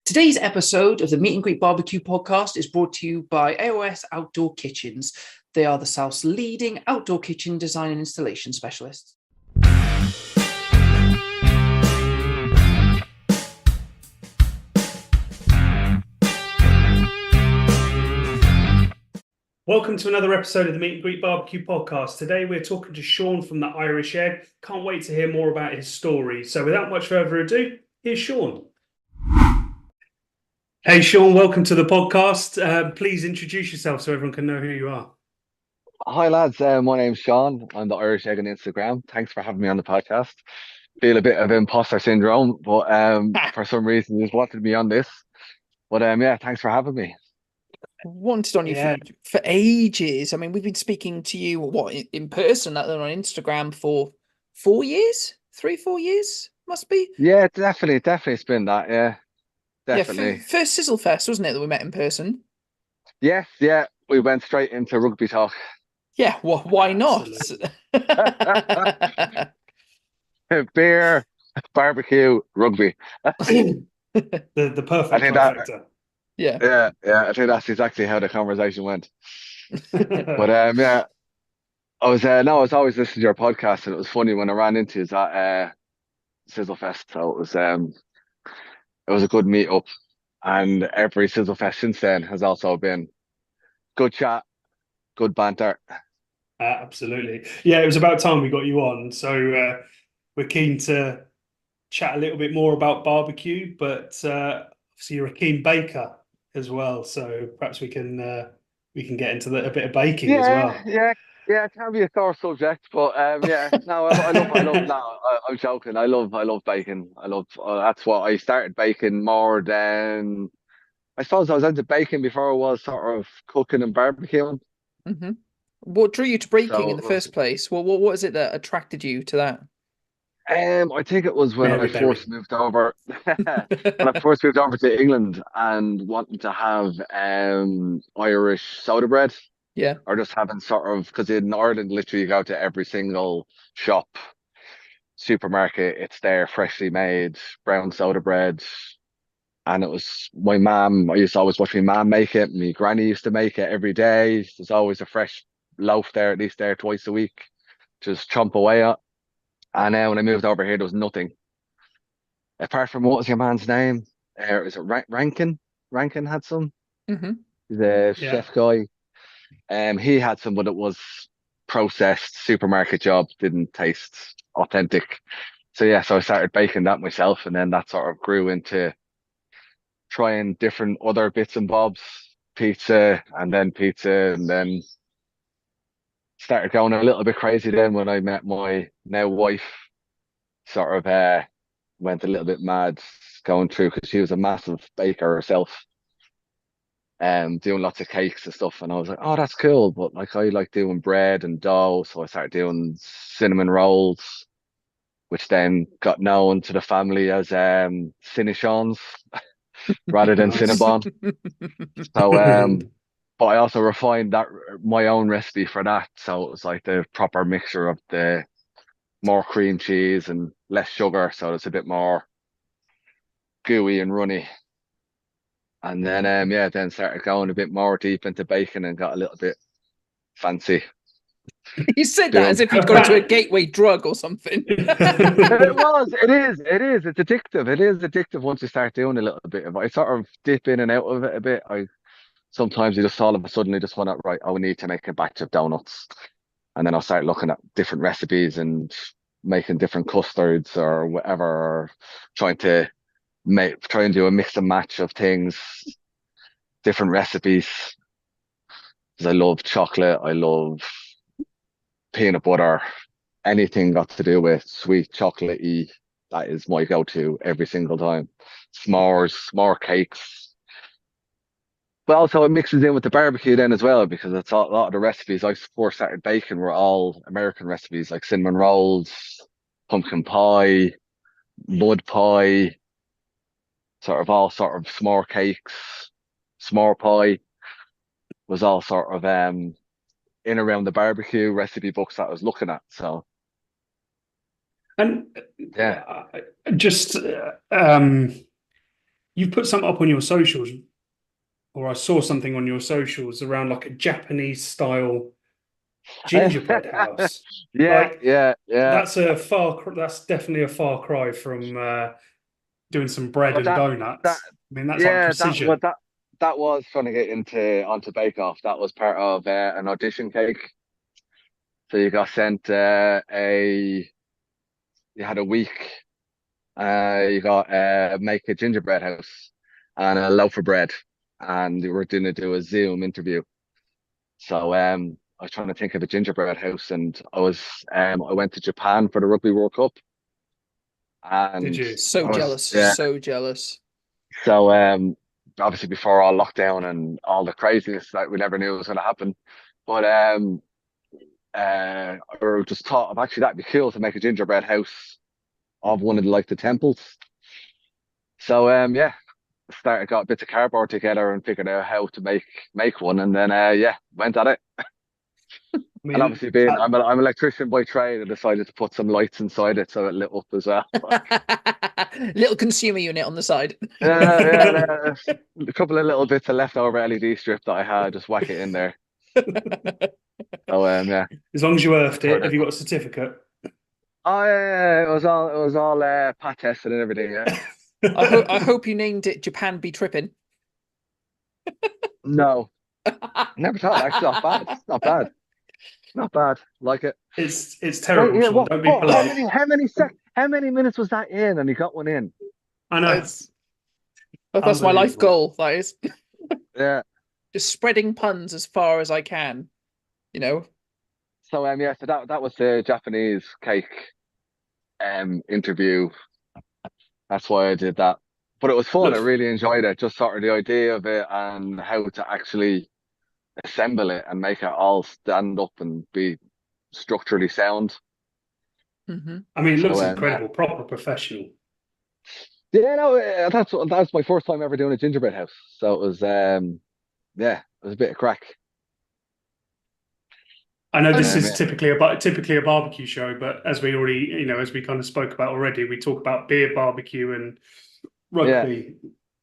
Today's episode of the Meet and Greet Barbecue podcast is brought to you by AOS Outdoor Kitchens. They are the South's leading outdoor kitchen design and installation specialists. Welcome to another episode of the Meet and Greet Barbecue podcast. Today we're talking to Sean from the Irish Egg. Can't wait to hear more about his story. So without much further ado, here's Sean. Hey Sean, welcome to the podcast. Please introduce yourself so everyone can know who you are. Hi lads, my name's Sean. I'm the Irish Egg on Instagram. Thanks for having me on the podcast. Feel a bit of imposter syndrome, but for some reason you just wanted me on this. But yeah, thanks for having me. Wanted on you for ages. I mean, we've been speaking to you in person, on Instagram for 4 years, 3-4 years must be. Yeah, definitely it's been that. Yeah, definitely. Yeah, first Sizzle Fest, wasn't it, that we met in person? Yes, yeah, we went straight into rugby talk. Yeah, well, why not? Beer, barbecue, rugby. the perfect trifecta. Yeah, I think that's exactly how the conversation went. But yeah, I was always listening to your podcast, and it was funny when I ran into it at Sizzle Fest. So it was a good meet up, and every Sizzle Fest since then has also been good chat, good banter. Absolutely. Yeah, it was about time we got you on. So we're keen to chat a little bit more about barbecue, but obviously you're a keen baker as well. So perhaps we can get into a bit of baking as well. Yeah, it can be a sore subject, but yeah, no, I love. No, I'm joking. I love baking. That's what I started baking more than I suppose I was into baking before I was sort of cooking and barbecuing. Mm-hmm. What drew you to baking in the So, first place? What is it that attracted you to that? I think it was when I first moved over. When I first moved over to England and wanting to have Irish soda bread. Yeah. Or just having sort of, because in Ireland, literally you go to every single shop, supermarket, it's there, freshly made, brown soda bread. And it was my mum, I used to always watch my mum make it. My granny used to make it every day. There's always a fresh loaf there, at least there twice a week. Just chomp away at. And then when I moved over here, there was nothing. Apart from, what was your man's name? Is it Rankin? Rankin had some. Mm-hmm. He's a chef guy. He had some, but it was processed supermarket job, didn't taste authentic. So I started baking that myself, and then that sort of grew into trying different other bits and bobs, pizza, and then started going a little bit crazy then when I met my now wife. Sort of went a little bit mad going through, because she was a massive baker herself. Doing lots of cakes and stuff, and I was like, oh, that's cool, but like I like doing bread and dough, so I started doing cinnamon rolls, which then got known to the family as Cinechons rather than Cinnabon. So but I also refined that my own recipe for that, so it was like the proper mixture of the more cream cheese and less sugar, so it's a bit more gooey and runny. And then then started going a bit more deep into baking and got a little bit fancy. You said that as if you'd gone to a gateway drug or something. It is. It's addictive. It is addictive once you start doing a little bit of it. I sort of dip in and out of it a bit. Sometimes you just all of a sudden you just want to, right, I need to make a batch of donuts. And then I'll start looking at different recipes and making different custards or whatever, or trying and do a mix and match of things, different recipes. Because I love chocolate, I love peanut butter, anything got to do with sweet chocolatey. That is my go-to every single time. S'mores cakes. But also it mixes in with the barbecue then as well, because it's a lot of the recipes I first started baking were all American recipes, like cinnamon rolls, pumpkin pie, mud pie, all sort of s'more cakes, s'more pie was all sort of in around the barbecue recipe books that I was looking at. So and yeah, just you put something up on your socials, or I saw something on your socials around like a Japanese style gingerbread house. Yeah, Like yeah. that's definitely a far cry from doing some bread Oh, and that donuts. I mean, that's like yeah, precision. that was trying to get into onto Bake Off. That was part of an audition cake. So you got sent you had a week. You got make a gingerbread house and a loaf of bread, and we were going to do a Zoom interview. So I was trying to think of a gingerbread house, and I went to Japan for the Rugby World Cup, Did and you? So I was jealous, yeah. so jealous. So obviously before all lockdown and all the craziness that we never knew was going to happen, but or just thought of actually that'd be cool to make a gingerbread house of one of the temples. So yeah, got bits of cardboard together and figured out how to make one, and then yeah, went at it. I And mean, obviously, being I'm an electrician by trade, I decided to put some lights inside it so it lit up as well. Little consumer unit on the side. Yeah, a couple of little bits of leftover LED strip that I had, just whack it in there. So yeah, as long as you earthed it, turned have out. you got a certificate? Oh yeah, it was all pat tested and everything. Yeah. I hope you named it Japan Be Trippin'. No, never thought. Actually, not bad. It's not bad. Not bad. Like it. It's Right, terrible, yeah. Sean. What? Don't be What? How polite. many? How many minutes was that in? And he got one in. I know. It's that's my life Unbelievable. goal. That is Yeah. just spreading puns as far as I can. You know. So yeah. So that was the Japanese cake interview. That's why I did that. But it was fun. I Looks. really enjoyed it. Just sort of the idea of it and how to actually assemble it and make it all stand up and be structurally sound. Hmm. I mean, it So looks yeah. incredible. Proper professional. Yeah, no, that's my first time ever doing a gingerbread house. So it was yeah, it was a bit of crack. I know this is Yeah. typically a barbecue show, but as we already, as we kind of spoke about already, we talk about beer, barbecue, and Yeah. rugby.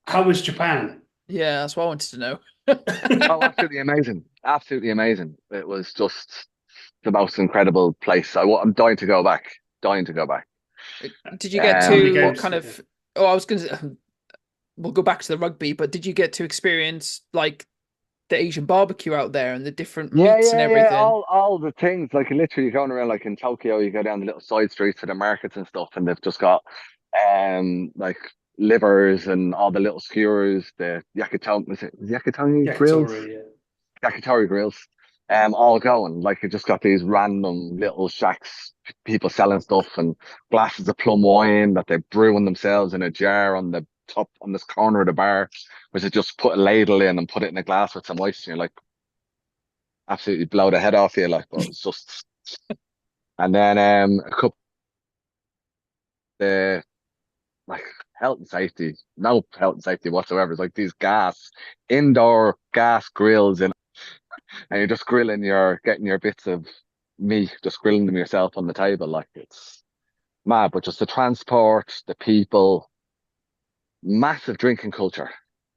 How was Japan? Yeah, that's what I wanted to know. Oh, absolutely amazing. Absolutely amazing. It was just the most incredible place. I'm dying to go back. Dying to go back. Did you get How many to games? kind of? Oh, I was going to. We'll go back to the rugby, but did you get to experience like the Asian barbecue out there and the different Yeah, meats and yeah, yeah. everything? All the things like literally going around like in Tokyo, you go down the little side streets to the markets and stuff, and they've just got like livers and all the little skewers, the yakitori, is it yakitori grills? Yakitori, yeah. Yakitori grills. All going. Like you just got these random little shacks, people selling stuff and glasses of plum wine that they're brewing themselves in a jar on the top on this corner of the bar, where they just put a ladle in and put it in a glass with some ice, and you're like absolutely blow the head off you, like, but it's just and then a couple of like health and safety, no health and safety whatsoever. It's like these indoor gas grills and you're just getting your bits of meat, just grilling them yourself on the table. Like it's mad, but just the transport, the people, massive drinking culture,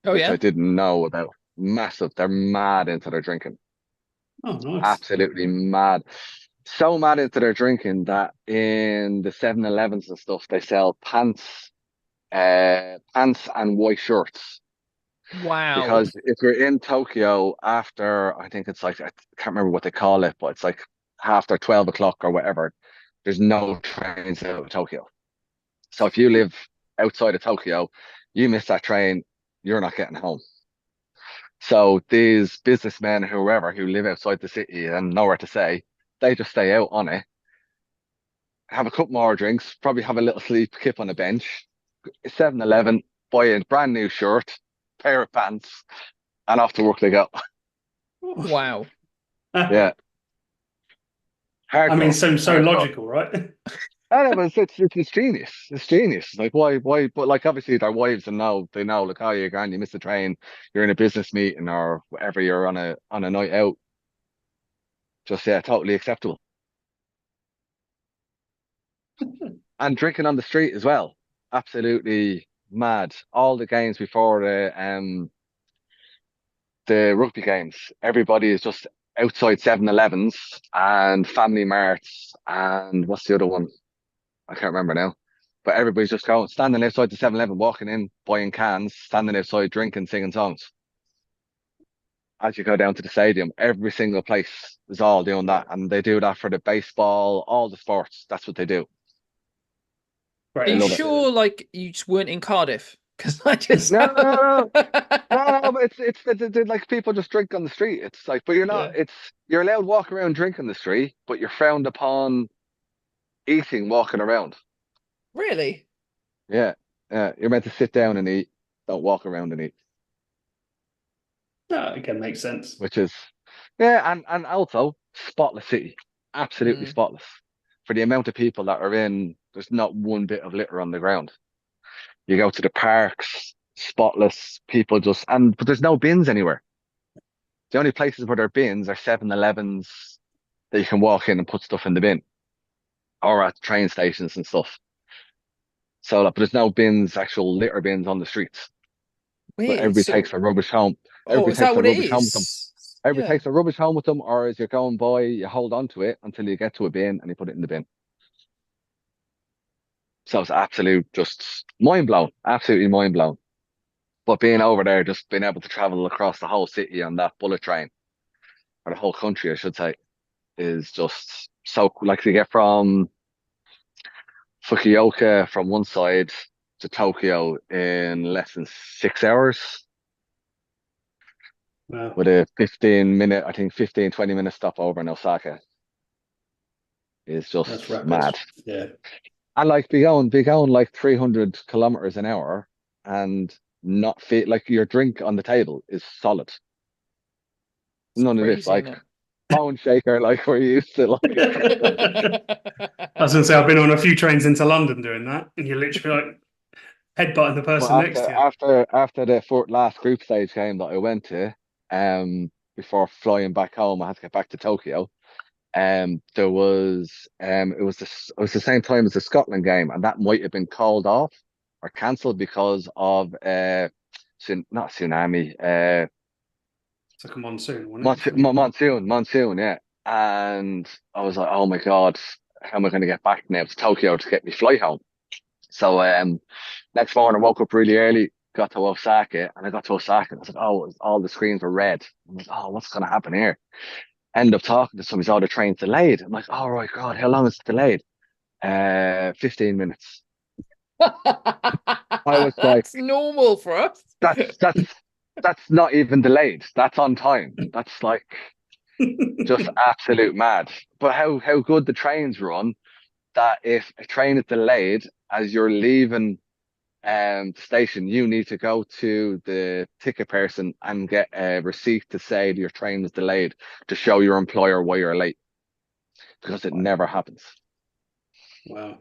Oh which I yeah. didn't know about. Massive. They're mad into their drinking. Oh, nice. Absolutely mad. So mad into their drinking that in the 7-Elevens and stuff, they sell pants and white shirts. Wow. Because if you're in Tokyo after, I think it's like, I can't remember what they call it, but it's like after 12 o'clock or whatever, there's no trains out of Tokyo. So if you live outside of Tokyo, you miss that train, you're not getting home. So these businessmen, whoever, who live outside the city and nowhere to say, they just stay out on it, have a couple more drinks, probably have a little sleep, kip on a bench, 7-Eleven, buy a brand new shirt, pair of pants, and off to work they go. Wow. Yeah, I mean, hardcore, seems so hardcore. logical, right? I know, but it's genius. It's genius. Like why? But like obviously their wives and know they know like, oh, you're grand, you missed the train, you're in a business meeting or whatever, you're on a night out. Just yeah, totally acceptable. And drinking on the street as well. Absolutely. mad. All the games before the rugby games, everybody is just outside 7-Elevens and Family Marts and what's the other one? I can't remember now. But everybody's just going, standing outside the 7-Eleven, walking in, buying cans, standing outside, drinking, singing songs. As you go down to the stadium, every single place is all doing that. And they do that for the baseball, all the sports. That's what they do. Are Right. you love it. sure, like, you just weren't in Cardiff? Because I just No, no, no, no, but it's like people just drink on the street. It's like, but you're not, Yeah. you're allowed to walk around drinking the street, but you're frowned upon eating, walking around. Really? Yeah. Yeah. You're meant to sit down and eat, don't walk around and eat. No, again, makes sense. Which is, yeah, and also spotless city, absolutely Mm. spotless for the amount of people that are in. There's not one bit of litter on the ground. You go to the parks, spotless people just, but there's no bins anywhere. The only places where there are bins are 7-Elevens that you can walk in and put stuff in the bin, or at train stations and stuff. So, like, but there's no bins, actual litter bins on the streets. But Weird. everybody takes So, their rubbish home. oh, Everybody is that takes their what it rubbish home with them. is? Everybody Yeah. takes their rubbish home with them, or as you're going by, you hold on to it until you get to a bin and you put it in the bin. So it's absolute, just mind blown, absolutely mind blown. But being over there, just being able to travel across the whole city on that bullet train, or the whole country, I should say, is just so cool. Like to get from Fukuoka from one side to Tokyo in less than 6 hours Wow, with a 15-minute, I think 15, 20-minute stopover in Osaka is that's just rapid. mad. Yeah. And like be going like 300 kilometers an hour and not fit like your drink on the table is solid. It's None of this crazy, like isn't phone shaker like we're used to. Like it? I was going to say, I've been on a few trains into London doing that, and you're literally like headbutting the but person next to you. after the last group stage game that I went to, before flying back home, I had to get back to Tokyo. There was it was the same time as the Scotland game, and that might have been called off or cancelled because of not tsunami, It's like a monsoon, wasn't it? monsoon, yeah. And I was like, oh my God, how am I going to get back now to Tokyo to get me flight home? So next morning I woke up really early, got to Osaka, and I got to Osaka and I was like, oh, all the screens were red. I'm like, oh, what's going to happen here? End up talking to somebody, oh, the train's delayed. I'm like, oh, right, God, how long is it delayed? 15 minutes. I was like, That's normal for us. that's that's that's not even delayed. That's on time. That's like just absolute mad. But how good the trains run, that if a train is delayed as you're leaving the station, you need to go to the ticket person and get a receipt to say your train was delayed to show your employer why you're late, because it never happens. Wow.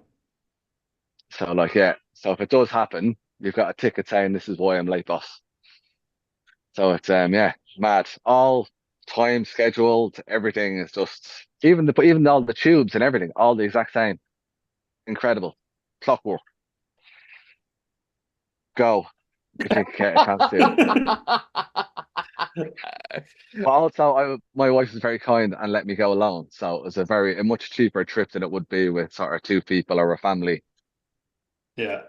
So like, yeah, so if it does happen, you've got a ticket saying this is why I'm late, boss. So it's yeah, mad. All time scheduled, everything is just, even all the tubes and everything, all the exact same. Incredible. Clockwork. Go if you get a chance to. But also, my wife was very kind and let me go alone. So it was a much cheaper trip than it would be with sort of two people or a family. Yeah.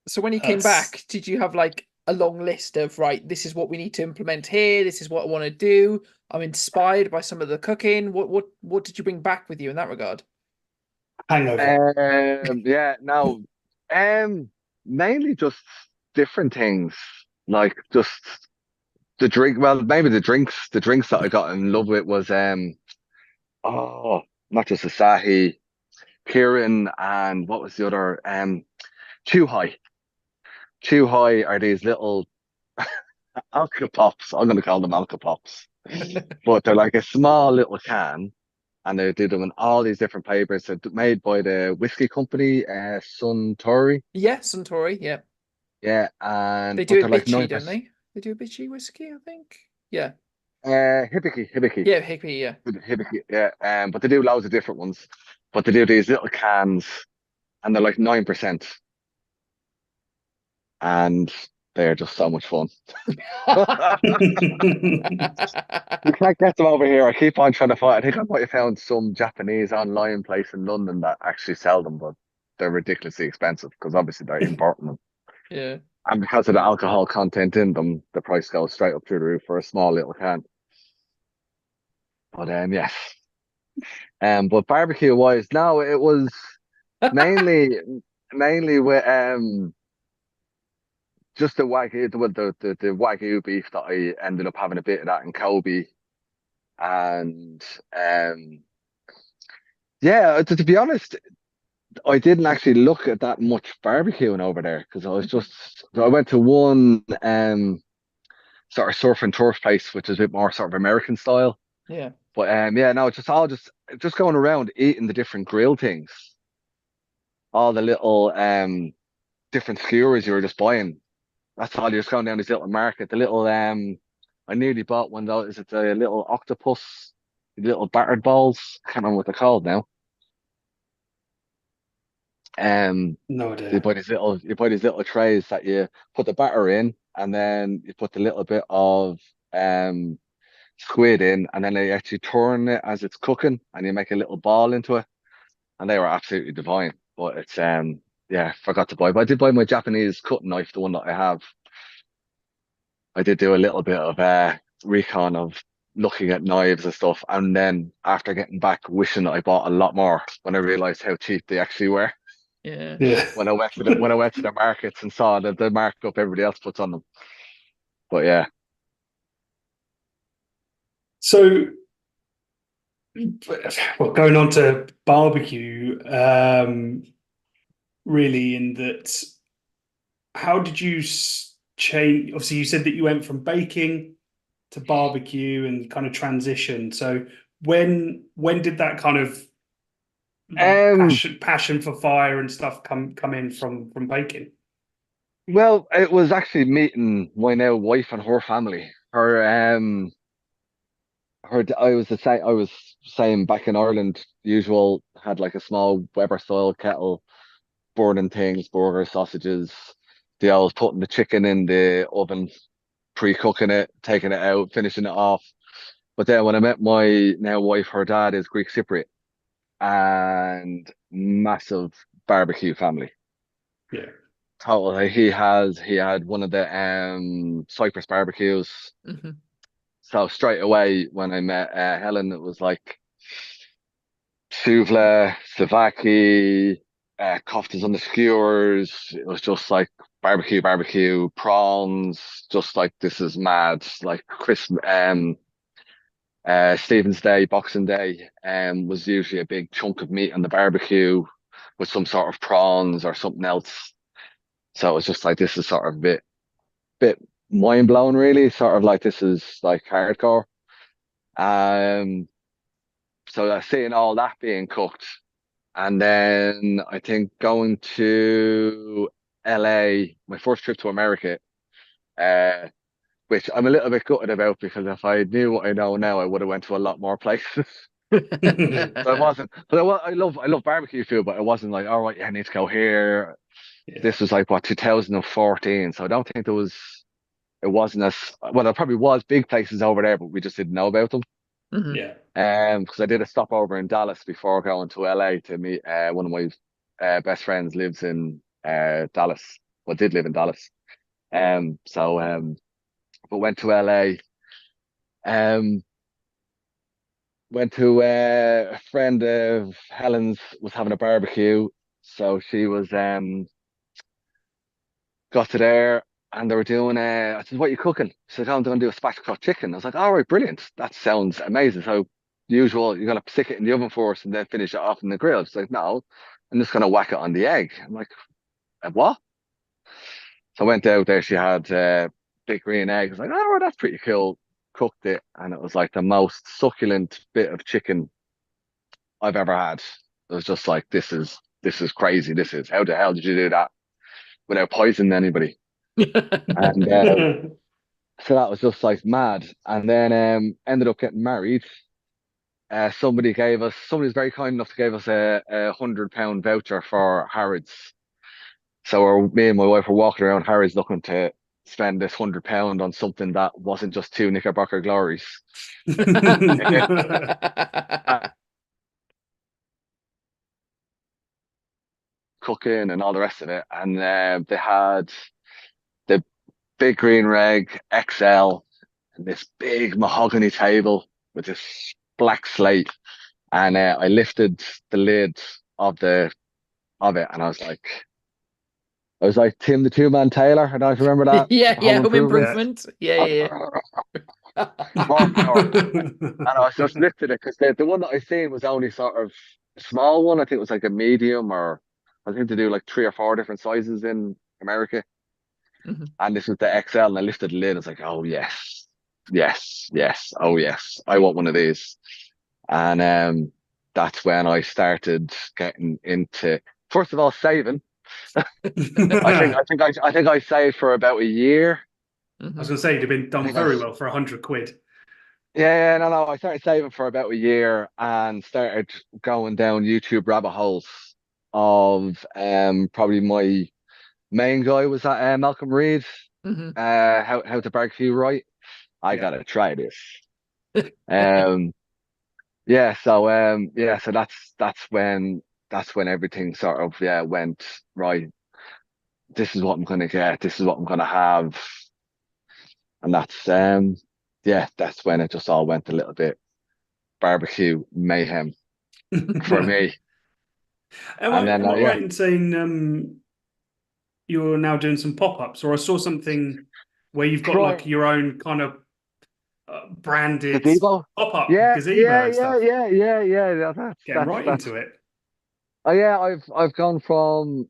So when you came That's back, did you have like a long list of, right, this is what we need to implement here, this is what I want to do, I'm inspired by some of the cooking? What did you bring back with you in that regard? hangover. Yeah, no, mainly just different things, like just the drink. Well, maybe the drinks that I got in love with was oh, not just Asahi, Kirin, and what was the other Too High. Too High are these little Alka Pops. I'm going to call them Alka Pops, but they're like a small little can, and they do them in all these different flavors. They're made by the whiskey company, Suntory. Yeah, Suntory, yeah. Yeah, They do but a they're like bitchy, nine don't percent. they? They do a bitchy whiskey, I think. Yeah. Hibiki, Yeah, hippie, yeah. Hibiki. Yeah, but they do loads of different ones. But they do these little cans, and they're like 9%, and they're just so much fun. You can't get them over here. I keep on trying to find. I think I might have found some Japanese online place in London that actually sell them, but they're ridiculously expensive because obviously they're importing them. Yeah. And because of the alcohol content in them, the price goes straight up through the roof for a small little can. But yes. But barbecue wise, no, it was mainly mainly with just the wagyu beef that I ended up having a bit of that in Kobe. And yeah, to be honest, I didn't actually look at that much barbecuing over there because I went to one sort of surf and turf place, which is a bit more sort of American style. Yeah. But yeah, no, just going around eating the different grill things, all the little different skewers you were just buying. That's all you're just going down this little market. The little I nearly bought one though. Is it the little octopus, the little battered balls? I can't remember what they're called now. No So idea. you buy these little trays that you put the batter in, and then you put the little bit of um squid in, and then they actually turn it as it's cooking, and you make a little ball into it, and they were absolutely divine. But it's yeah, forgot to buy. But I did buy my Japanese cutting knife, the one that I have. I did do a little bit of recon of looking at knives and stuff, and then after getting back, wishing that I bought a lot more when I realized how cheap they actually were. Yeah. Yeah. When I went to the markets and saw the markup everybody else puts on them. But yeah. So, well, going on to barbecue, really, in that, how did you change? Obviously, you said that you went from baking to barbecue and kind of transition. So, when did that kind of Um passion for fire and stuff come in from baking? well, it was actually meeting my now wife and her family. I was saying back in Ireland, usual had like a small Weber style kettle, burning things, burgers, sausages. They always putting the chicken in the oven, pre-cooking it, taking it out, finishing it off. But then when I met my now wife, her dad is Greek Cypriot and massive barbecue family. Yeah. Totally. He had one of the Cyprus barbecues. Hmm. So straight away when I met Helen, it was like Suvla, Savaki, koftas on the skewers. It was just like barbecue, prawns. Just like this is mad. Like Stephen's Day, Boxing Day, was usually a big chunk of meat on the barbecue with some sort of prawns or something else. So it was just like this is sort of a bit mind blowing, really. Sort of like this is like hardcore. Um, so seeing all that being cooked, and then I think going to LA, my first trip to America, uh, which I'm a little bit gutted about because if I knew what I know now, I would have went to a lot more places. So I wasn't, but I love barbecue food, but I wasn't like, all right, yeah, I need to go here. Yeah. This was like what 2014, so I don't think it wasn't as well. There probably was big places over there, but we just didn't know about them. Hmm. Yeah. Because I did a stopover in Dallas before going to LA to meet one of my best friends lives in Dallas. Well, did live in Dallas. But went to LA. Um, went to a friend of Helen's was having a barbecue, so she was got to there and they were doing I said, what are you cooking? She said, oh, I'm going to do a spatchcock chicken. I was like, all right, brilliant. That sounds amazing. So usual, you're gonna stick it in the oven first and then finish it off in the grill. She's like, no, I'm just gonna whack it on the egg. I'm like, what? So I went out there, she had big green eggs. I was like, oh, that's pretty cool. Cooked it, and it was like the most succulent bit of chicken I've ever had. It was just like, this is crazy. This is how the hell did you do that without poisoning anybody? And so that was just like mad. And then ended up getting married. Somebody was very kind enough to give us a £100 voucher for Harrods. So me and my wife were walking around Harry's looking to spend this £100 on something that wasn't just two Knickerbocker glories. Cooking and all the rest of it. And they had the big green reg XL and this big mahogany table with this black slate. And I lifted the lid of it, and I was like Tim the Two Man Taylor. I don't know if you remember that Yeah, Home Home Improvement. Improvement. Yeah. More power. And I was just lifted it because the one that I seen was only sort of a small one. I think it was like a medium, or I think they do like 3 or 4 different sizes in America. Mhm. And this was the XL, and I lifted the lid. I was like, oh yes, yes, yes, oh yes, I want one of these. And that's when I started getting into, first of all, saving. I think I saved for about a year. I was Mhm. going to say you'd have been I done think I very well for 100 quid. Yeah, no, no. I started saving for about a year and started going down YouTube rabbit holes of probably my main guy was that Malcolm Reed, Mhm. how to barbecue right. I Yeah. gotta try this. Um yeah, so that's when everything sort of went right. This is what I'm gonna get, this is what I'm gonna have. And that's when it just all went a little bit barbecue mayhem for me. Am And I then am I right in saying you're now doing some pop-ups, or I saw something where you've got try like your own kind of branded gazebo. pop-up Yeah, gazebo yeah, and yeah, stuff? yeah, yeah, yeah. Getting right That's. into it. Oh yeah, I've gone from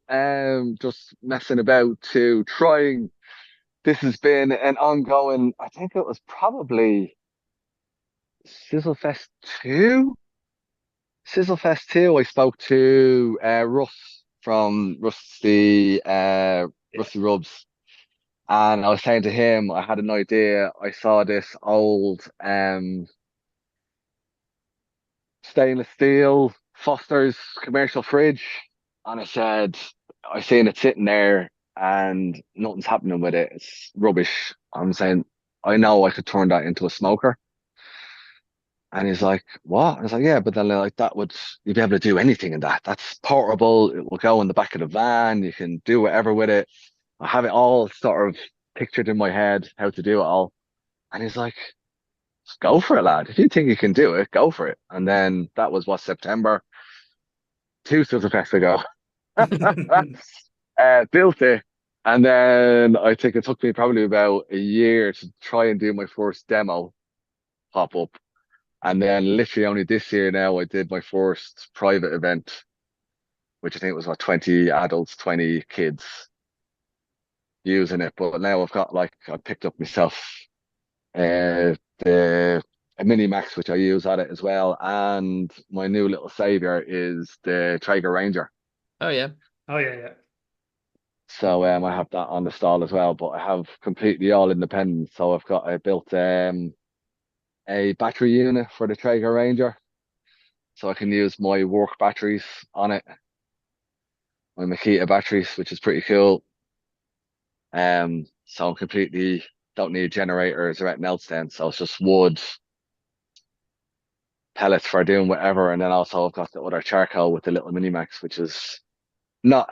just messing about to trying. This has been an ongoing. I think it was probably Sizzlefest two. Sizzlefest two. I spoke to Russ from Yeah. Rusty Rubs. And I was saying to him, I had an idea. I saw this old stainless steel Foster's commercial fridge, and I said, I seen it sitting there and nothing's happening with it. It's rubbish. I'm saying, I know I could turn that into a smoker. And he's like, what? I was like, yeah, but then like that would you'd be able to do anything in that. That's portable. It will go in the back of the van. You can do whatever with it. I have it all sort of pictured in my head how to do it all. And he's like, just go for it, lad. If you think you can do it, go for it. And then that was what, September, 2 Silverfest ago. Built it. And then I think it took me probably about a year to try and do my first demo pop up. And then literally only this year now I did my first private event, which I think was what, 20 adults, 20 kids using it. But now I've got like I picked up myself the a mini max which I use at it as well, and my new little savior is the Traeger Ranger. Oh yeah. Oh yeah, So I have that on the stall as well, but I have completely all independent. So I built a battery unit for the Traeger Ranger, so I can use my work batteries on it, my Makita batteries, which is pretty cool. So I'm completely don't need generators or anything else then. So it's just wood, pellets for doing whatever, and then also I've got the other charcoal with the little mini max, which is not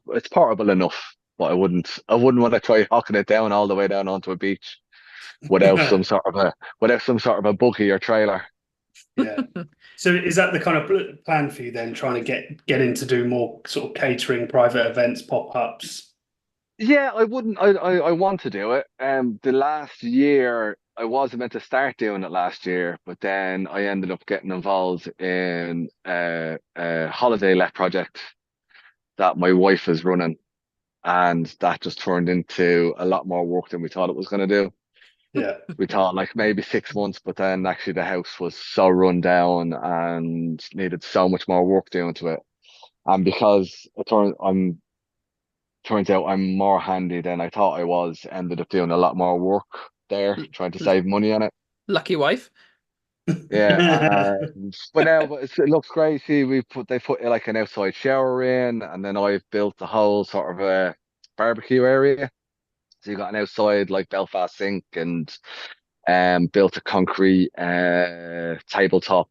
it's portable enough, but I wouldn't want to try hocking it down all the way down onto a beach yeah. without some sort of a buggy or trailer. Yeah. So is that the kind of plan for you then, trying to get into do more sort of catering, private events, pop-ups? Yeah, I wouldn't. I want to do it. The last year I was meant to start doing it last year, but then I ended up getting involved in a holiday let project that my wife is running, and that just turned into a lot more work than we thought it was going to do. Yeah. We thought like maybe 6 months, but then actually the house was so run down and needed so much more work doing to it. And because turns out I'm more handy than I thought I was, ended up doing a lot more work there, L- trying to l- save money on it. Lucky wife. Yeah, but it looks great. See, they put like an outside shower in, and then I've built the whole sort of a barbecue area. So you got an outside like Belfast sink and built a concrete tabletop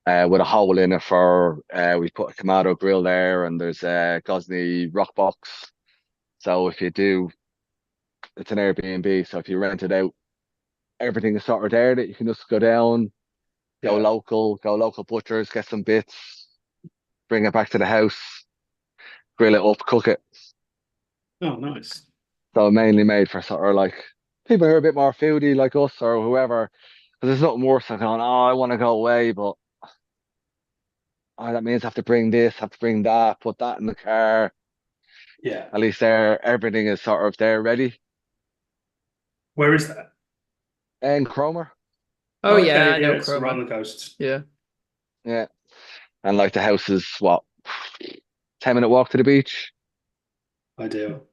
with a hole in it for we put a Kamado grill there, and there's a Gosney rock box. So if you do, it's an Airbnb. So if you rent it out, everything is sort of there that you can just go down, Yeah. go local butchers, get some bits, bring it back to the house, grill it up, cook it. Oh, nice. So mainly made for sort of like people who are a bit more foodie like us or whoever. Because there's nothing worse than going, oh, I want to go away, but oh, that means I have to bring this, have to bring that, put that in the car. Yeah. At least there, everything is sort of there ready. Where is that? And Cromer, Oh Oh, yeah, okay. I Yeah, know it's around Cromer. the coast. Yeah. yeah. And like the house is what, 10-minute walk to the beach. Ideal.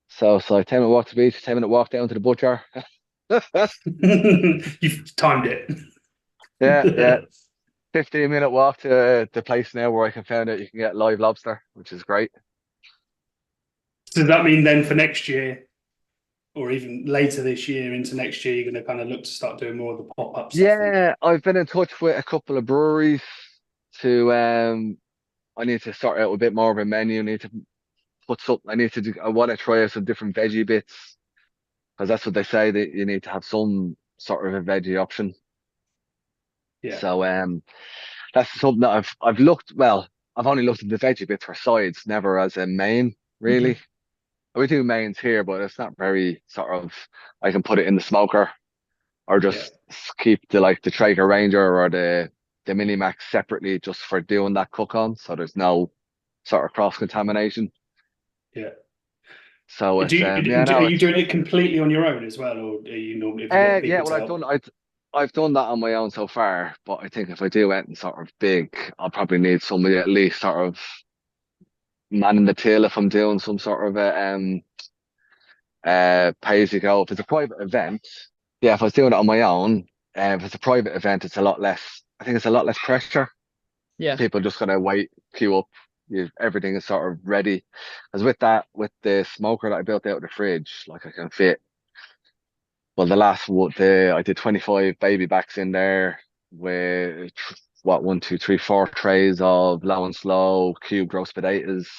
So it's like 10-minute walk to the beach, 10-minute walk down to the butcher. You've timed it. Yeah. 15-minute walk to the place now where I can find out you can get live lobster, which is great. So does that mean then for next year, or even later this year into next year, you're going to kind of look to start doing more of the pop-up stuff then? Yeah, I've been in touch with a couple of breweries to I need to sort out a bit more of a menu. I need to put something. I want to try out some different veggie bits because that's what they say that you need to have some sort of a veggie option. Yeah. So that's something that I've looked. Well, I've only looked at the veggie bits for sides, never as a main really. We do mains here, but it's not very sort of. I can put it in the smoker or Yeah. just keep the Traeger Ranger or the Mini Max separately just for doing that cook on. So there's no sort of cross contamination. Yeah. So Do it's you, yeah, are no, you it's doing it completely on your own as well, or are you normally have you got yeah. people Well, to help? I've done that on my own so far, but I think if I do anything sort of big, I'll probably need somebody at least sort of manning the till if I'm doing some sort of a pay as you go. If it's a private event, yeah, if I was doing it on my own, if it's a private event, it's a lot less. I think it's a lot less pressure. Yeah. People just gonna wait, queue up. Everything is sort of ready. Because with the smoker that I built out of the fridge, like I can fit. Well, I did 25 baby backs in there with what 1, 2, 3, 4 trays of low and slow cubed roast potatoes,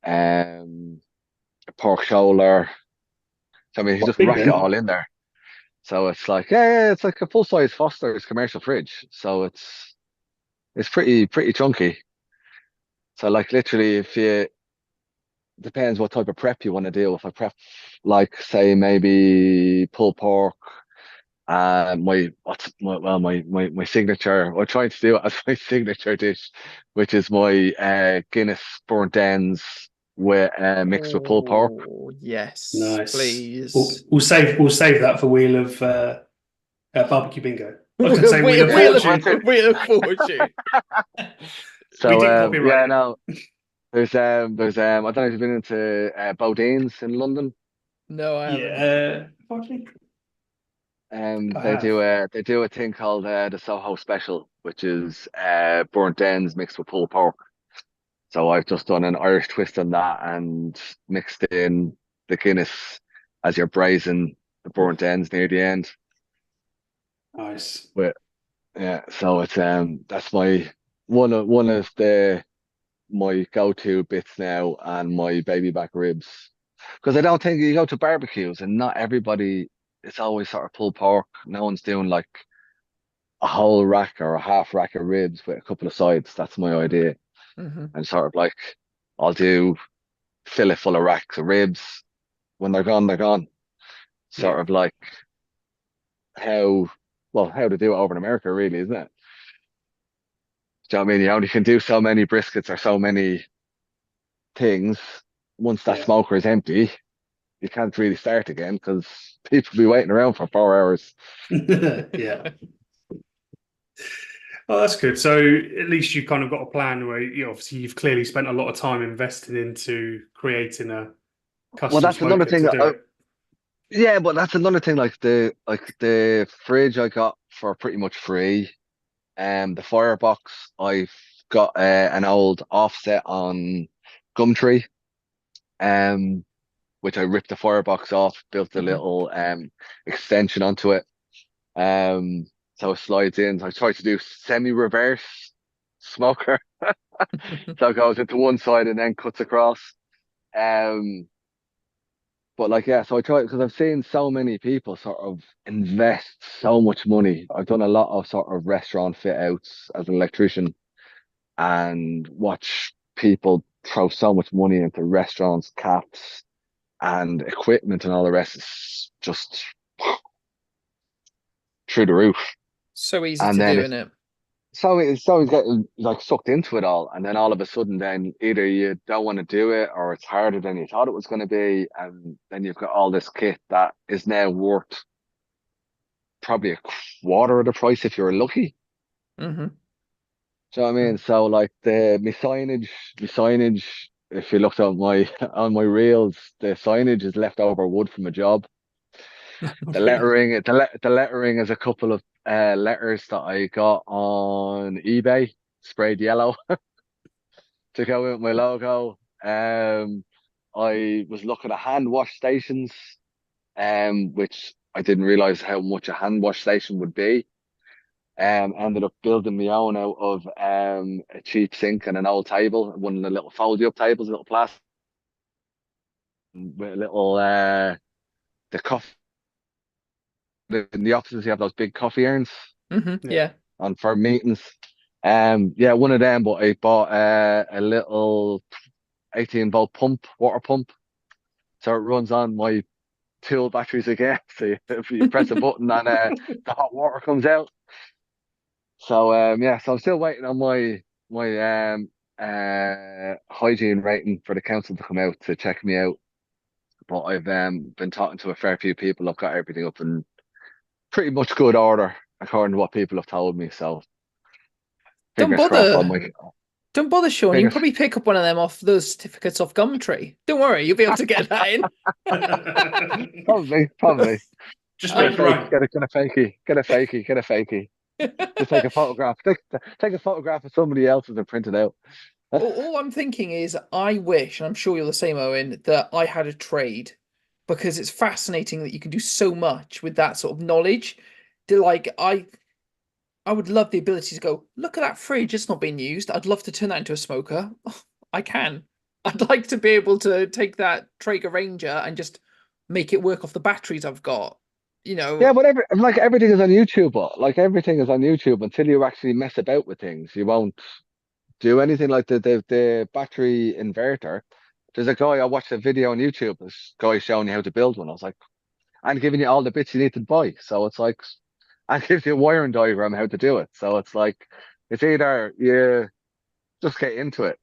a pork shoulder. So I mean, you Quite just big rack it then. all in there. So it's like, yeah, it's like a full size Foster's commercial fridge. So it's pretty chunky. So like literally, if you depends what type of prep you want to do. If I prep like say maybe pulled pork, my signature. I'm trying to do it as my signature dish, which is my Guinness burnt ends with mixed with pulled pork. Oh yes, Nice. please. We'll save that for Wheel of Barbecue Bingo. I was going to say Wheel of Wheel Fortune. of Wheel of Fortune. We So did copyright yeah, it. no, I don't know if you've been into Bodean's in London. No, I haven't. Yeah, I think I have. They do a thing called the Soho Special, which is burnt ends mixed with pulled pork. So I've just done an Irish twist on that and mixed in the Guinness as you're braising the burnt ends near the end. Nice. But yeah, so it's that's my one of the my go-to bits now and my baby back ribs. Because I don't think you go to barbecues and not everybody it's always sort of pulled pork. No one's doing like a whole rack or a half rack of ribs with a couple of sides. That's my idea. Hmm. And sort of like I'll do fill it full of racks of ribs. When they're gone, they're gone. Yeah. Sort of like how how to do it over in America, really, isn't it? Do you know what I mean? You only can do so many briskets or so many things. Once that Yeah. smoker is empty, you can't really start again because people be waiting around for 4 hours. Yeah. Oh, that's good. So at least you kind of got a plan where you obviously you've clearly spent a lot of time invested into creating a Well, custom that's another smoker thing to that do it. Yeah, but that's another thing. Like the fridge I got for pretty much free. The firebox I've got an old offset on Gumtree, um, which I ripped the firebox off, built a Mhm. little extension onto it. Um, so it slides in. So I tried to do semi-reverse smoker. So it goes into one side and then cuts across. Um, but like yeah, so I try because I've seen so many people sort of invest so much money. I've done a lot of sort of restaurant fit outs as an electrician and watch people throw so much money into restaurants, caps, and equipment and all the rest is just through the roof. So easy And to then do, it's isn't it? so he's getting like sucked into it all, and then all of a sudden, then either you don't want to do it, or it's harder than you thought it was going to be, and then you've got all this kit that is now worth probably a quarter of the price if you're lucky. Hmm. Do you know what I mean? So like my signage. If you looked on my on my reels, the signage is leftover wood from a job. Really? The lettering is a couple of letters that I got on eBay, sprayed yellow to go with my logo. I was looking at hand wash stations, which I didn't realize how much a hand wash station would be. Ended up building my own out of a cheap sink and an old table, one of the little foldy up tables, a little plastic with a little the coffee. In the offices, you have those big coffee urns Yeah. Yeah. on for meetings. Yeah, one of them, but I bought a little 18-volt pump, water pump, so it runs on my tool batteries again. So if you press a button and the hot water comes out. So yeah, so I'm still waiting on my hygiene rating for the council to come out to check me out. But I've been talking to a fair few people. I've got everything up in pretty much good order according to what people have told me. So Don't fingers crossed on bother. my Don't bother, Sean. You can fingers. probably pick up one of them off those certificates off Gumtree. Don't worry, you'll be able to get that in. Probably. Just Get a make it Um, fake, right. get a fakey. Just take a photograph. Take a photograph of somebody else's and print it out. all I'm thinking is, I wish, and I'm sure you're the same, Owen, that I had a trade because it's fascinating that you can do so much with that sort of knowledge. Like I would love the ability to go, look at that fridge, it's not being used. I'd love to turn that into a smoker. I can. I'd like to be able to take that Traeger Ranger and just make it work off the batteries I've got. You Yeah, know, but like everything is on YouTube, but like everything is on YouTube until you actually mess about with things. You won't do anything like the battery inverter. There's a guy I watched a video on YouTube. This guy showing you how to build one. I was like, I'm giving you all the bits you need to buy. So it's like, I give you a wiring diagram how to do it. So it's like, it's either you just get into it.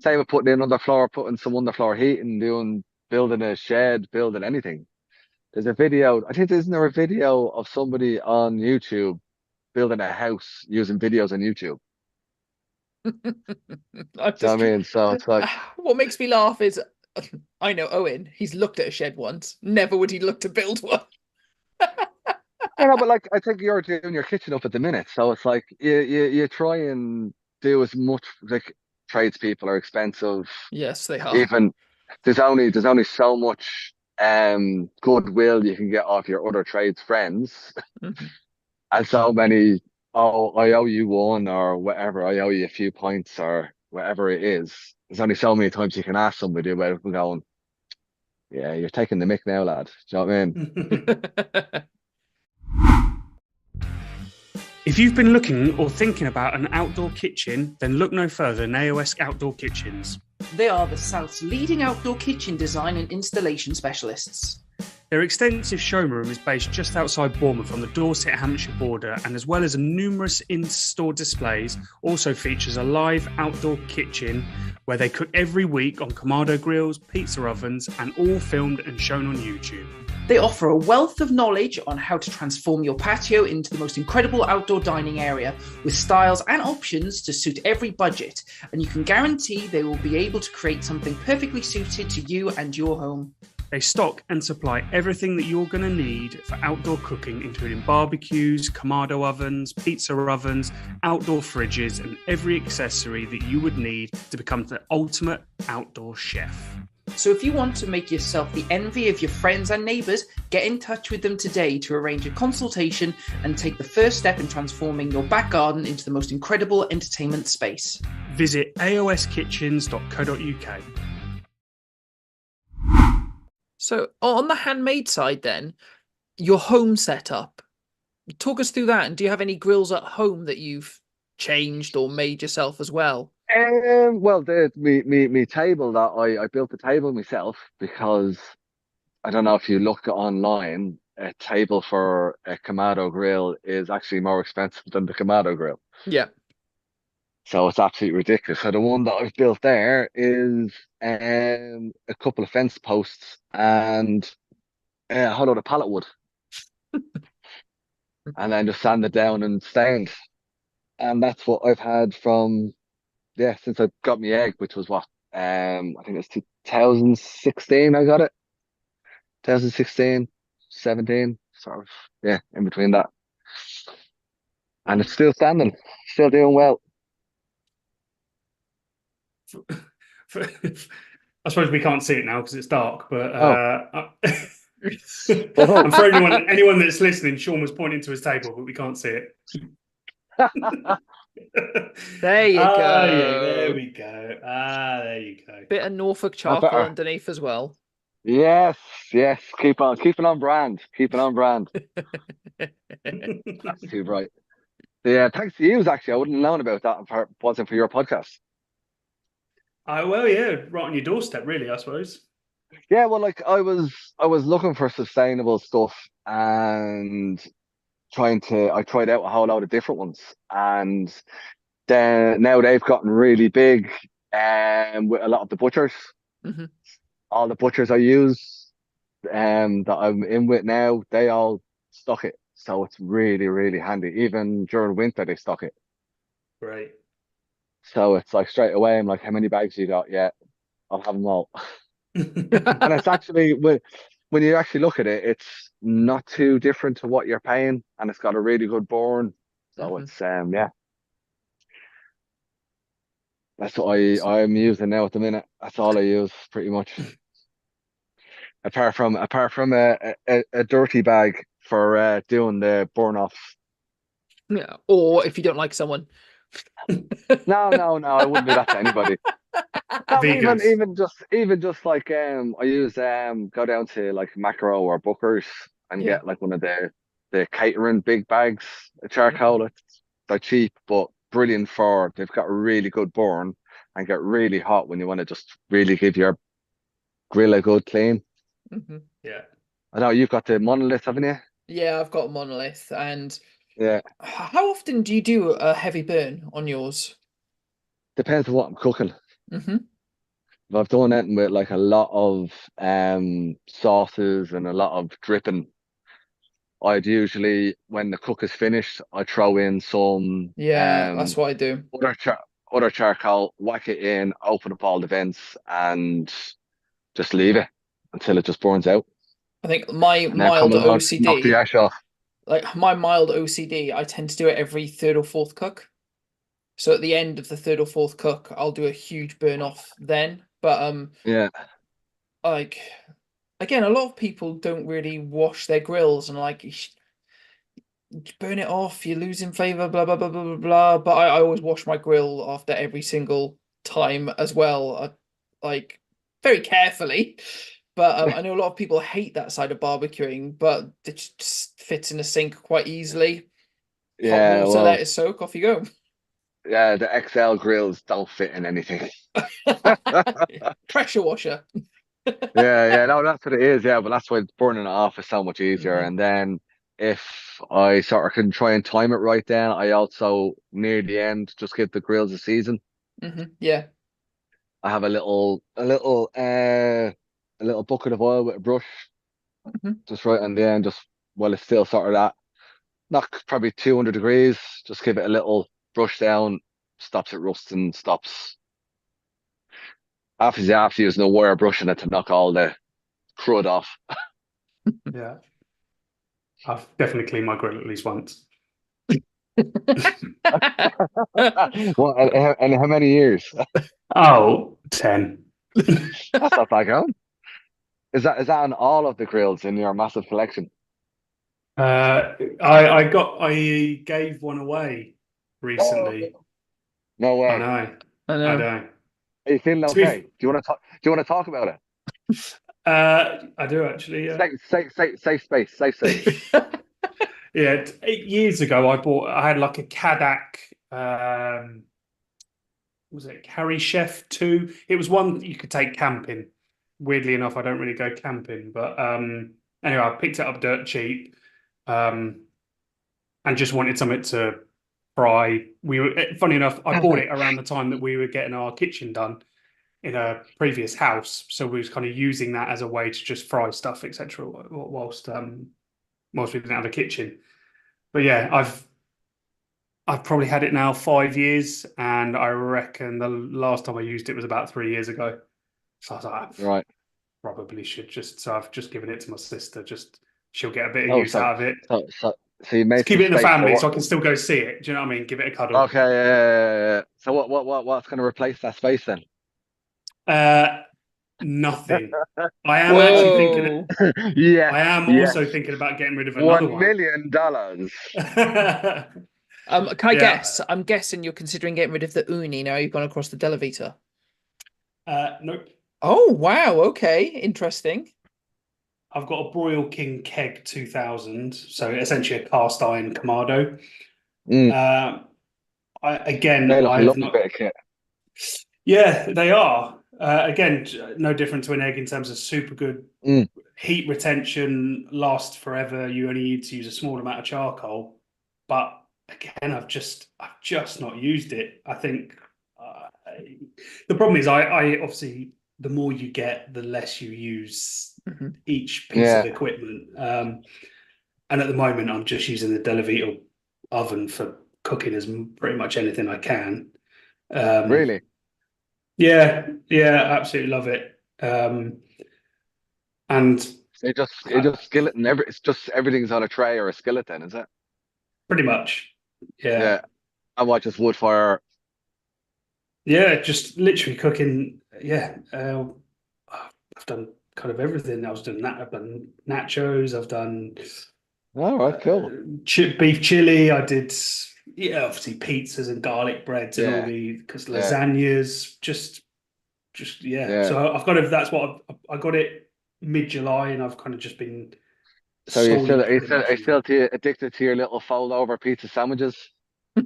Same with putting in underfloor, putting some underfloor heating, building a shed, building anything. There's a video. I think isn't there a video of somebody on YouTube building a house using videos on YouTube? I'm So I just mean, so it's like, what makes me laugh is I know Owen, he's looked at a shed once. Never would he look to build one. but like I think you're doing your kitchen up at the minute, so it's like you try and do as much like tradespeople are expensive. Yes, they are. Even there's only so much goodwill you can get off your other trades friends, Mhm. and so many. Oh, I owe you one or whatever. I owe you a few points or whatever it is. There's only so many times you can ask somebody about it and going, yeah, you're taking the mick now, lad. Do you know what I mean? If you've been looking or thinking about an outdoor kitchen, then look no further than AOS Outdoor Kitchens. They are the South's leading outdoor kitchen design and installation specialists. Their extensive showroom is based just outside Bournemouth on the Dorset-Hampshire border, and as well as numerous in-store displays, also features a live outdoor kitchen where they cook every week on Kamado grills, pizza ovens, and all filmed and shown on YouTube. They offer a wealth of knowledge on how to transform your patio into the most incredible outdoor dining area with styles and options to suit every budget, and you can guarantee they will be able to create something perfectly suited to you and your home. They stock and supply everything that you're going to need for outdoor cooking, including barbecues, Kamado ovens, pizza ovens, outdoor fridges, and every accessory that you would need to become the ultimate outdoor chef. So if you want to make yourself the envy of your friends and neighbours, get in touch with them today to arrange a consultation and take the first step in transforming your back garden into the most incredible entertainment space. Visit aoskitchens.co.uk. So on the handmade side then, your home setup, talk us through that. And do you have any grills at home that you've changed or made yourself as well? Well, me table that I built the table myself because I don't know if you look online, a table for a Kamado grill is actually more expensive than the Kamado grill. Yeah. So it's absolutely ridiculous. So the one that I've built there is a couple of fence posts and a whole load of pallet wood. And then just sand it down and stained. And that's what I've had from since I got my egg, which was what? I think it's 2016 I got it. 2016, 17, sort of, in between that. And it's still standing, still doing well. I suppose we can't see it now because it's dark, but Oh. and for anyone that's listening, Sean was pointing to his table, but we can't see it. There you go. Yeah, there we go. There you go. Bit of Norfolk charcoal underneath as well. Yes. Keep on brand. Keep it on brand. That's too bright. Yeah, thanks to you, actually. I wouldn't have known about that if it wasn't for your podcast. Well, yeah, right on your doorstep, really, I suppose. Yeah, well, like I was looking for sustainable stuff and I tried out a whole load of different ones, and then now they've gotten really big, with a lot of the butchers. Mm-hmm. All the butchers I use, that I'm in with now, they all stock it, so it's really, really handy. Even during winter, they stock it. Great. So it's like straight away, I'm like, how many bags you got? Yeah, I'll have them all. And it's actually, when you actually look at it, it's not too different to what you're paying, and it's got a really good burn. So it's that's what I'm using now at the minute. That's all I use pretty much. apart from a dirty bag for doing the burn offs. Yeah. Or if you don't like someone. No, I wouldn't do that to anybody. No, even just like I use go down to like Macro or Booker's and get like one of the catering big bags of charcoal. They're cheap but brilliant they've got a really good burn and get really hot when you want to just really give your grill a good clean. Mm-hmm. Yeah. I know you've got the monolith, haven't you? Yeah, I've got a monolith. And yeah, how often do you do a heavy burn on yours? Depends on what I'm cooking. Mm-hmm. If I've done it with like a lot of sauces and a lot of dripping, I'd usually, when the cook is finished, I throw in some that's what I do. Other charcoal, whack it in, open up all the vents, and just leave it until it just burns out. I think my mild OCD, knock the ash off. Like my mild OCD, I tend to do it every third or fourth cook. So at the end of the third or fourth cook, I'll do a huge burn off then. But like again, a lot of people don't really wash their grills and like burn it off, you're losing flavor, blah blah blah blah blah blah. But I always wash my grill after every single time as well, like very carefully. But I know a lot of people hate that side of barbecuing, but it just fits in the sink quite easily. Hot water, let it soak, off you go. Yeah, the XL grills don't fit in anything. Pressure washer. No, that's what it is. Yeah, but that's why burning it off is so much easier. Mm-hmm. And then if I sort of can try and time it right, then I also near the end just give the grills a season. Mm-hmm. Yeah. I have a little bucket of oil with a brush, just right in the end, just while it's still sort of that, not probably 200 degrees. Just give it a little brush down, stops it rusting, stops. After using a wire brush in it to knock all the crud off. Yeah, I've definitely cleaned my grill at least once. What, and how many years? Oh, 10. That's not bad going. Is that on all of the grills in your massive collection? I gave one away Oh, recently. no I way. know, I I know. know. Are you feeling To be, okay? Do you want to talk? Do you want to talk about it? I do actually. Yeah, Safe space, safe space. yeah. 8 years ago, I had like a Kadak. Was it Carry Chef 2? It was one that you could take camping. Weirdly enough, I don't really go camping, but anyway, I picked it up dirt cheap, um, and just wanted something to fry. Funny enough, I bought it around the time that we were getting our kitchen done in a previous house, so we was kind of using that as a way to just fry stuff, etc. Whilst we didn't have a kitchen. But yeah, I've probably had it now 5 years, and I reckon the last time I used it was about 3 years ago. So I was like, I Right. probably should just. So I've just given it to my sister. Just she'll get a bit of Oh, use so out of it. so so so you To made keep some it in the space. So family, what? so I can still go see it. Do you know what I mean? Give it a cuddle. Okay. Yeah. So what's going to replace that space then? Uh, Nothing. I am actually thinking. Whoa. Yes. I am Yes. also thinking about getting rid of another $1 one. million. Can I Yeah. guess? I'm guessing you're considering getting rid of the uni now you've gone across the Delevator. Nope. Oh, wow. Okay. Interesting. I've got a Broil King Keg 2000, so essentially a cast iron Kamado. Mm, Uh, they look I a have lovely not. bit of kit. Yeah, they are. Again, no different to an egg in terms of super good Mm, heat retention, last forever. You only need to use a small amount of charcoal. But again, I've just not used it. I think the problem is, I obviously the more you get, the less you use Mhm. each piece of yeah. equipment. And at the moment, I'm just using the Delavito oven for cooking as pretty much anything I can. Um, Really. yeah, yeah, absolutely love it. And It just skillet and it's just everything's on a tray or a skillet then, is it? pretty much, yeah, Yeah. I watch just wood fire. yeah, just literally cooking. Yeah, I've done kind of everything. I've done nachos. I've done All right, cool. beef chili. I did, yeah, obviously pizzas and garlic breads and all Yeah, the because yeah, lasagnas. Just yeah. yeah. So I've got it. That's what I got it mid-July, and I've kind of just been So you solely still are you pretty still much are you using. still addicted to your little fold over pizza sandwiches? Do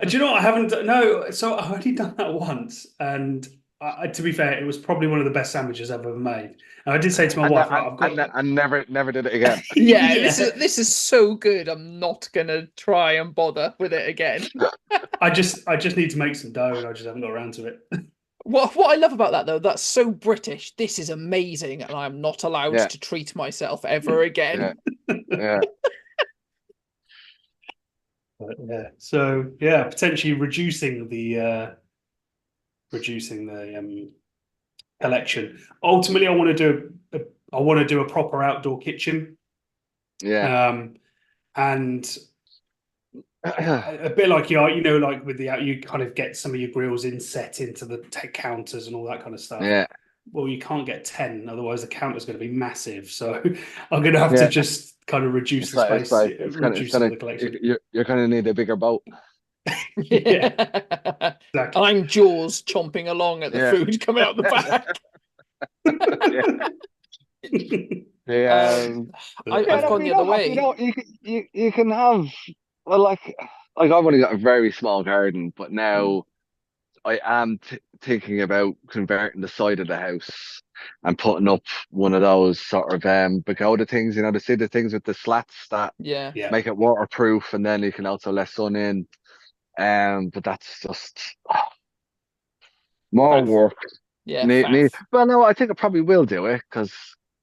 you know what? I haven't no. So I've only done that once, and to be fair, it was probably one of the best sandwiches I've ever made. And I did say to my And wife, that, right, I've got and never did it again. Yeah, yeah. this is so good. I'm not gonna try and bother with it again. I just need to make some dough, and I just haven't got around to it. What I love about that though, that's so British. This is amazing, and I'm not allowed Yeah, to treat myself ever yeah, again. yeah. But yeah. So yeah, potentially reducing the collection. Ultimately, I want to do a proper outdoor kitchen. Yeah. Um, and a bit like like with you kind of get some of your grills inset into the tech counters and all that kind of stuff. Yeah, Well, you can't get 10, otherwise the counter's going to be massive. So I'm going to have to yeah. just kind of reduce It's the like it's space, like it's reduce some of gonna the collection. you're gonna need a bigger boat. Yeah, Yeah. exactly. I'm Jaws chomping along at the Yeah. food coming out the back. Yeah. The Um, But, yeah, I've no, gone but you the other don't have to. way. You can have well, like I've only got a very small garden, but now I am t thinking about converting the side of the house and putting up one of those sort of pagoda things. You know, the things with the slats that Yeah, yeah, make it waterproof, and then you can also let sun in. But that's just more faff. work. Yeah, faff. Well, no, I think I probably will do it because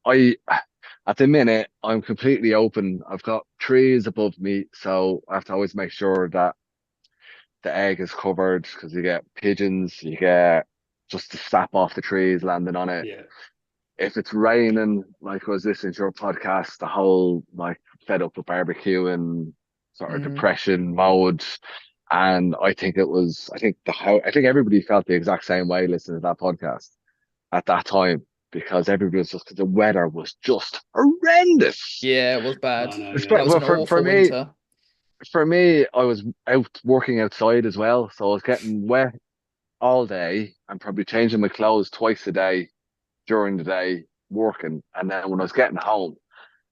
I, at the minute, I'm completely open. I've got trees above me, so I have to always make sure that the egg is covered because you get pigeons, you get just the sap off the trees landing on it. yeah. if it's raining, like I was listening to your podcast, the whole like fed up with barbecue and sort of Mm. depression mode. And I think everybody felt the exact same way listening to that podcast at that time because everybody was just because the weather was just horrendous. Yeah, it was bad. I know, yeah. That was Well, an awful winter. for me, I was out working outside as well, so I was getting wet all day and probably changing my clothes twice a day during the day working. And then when I was getting home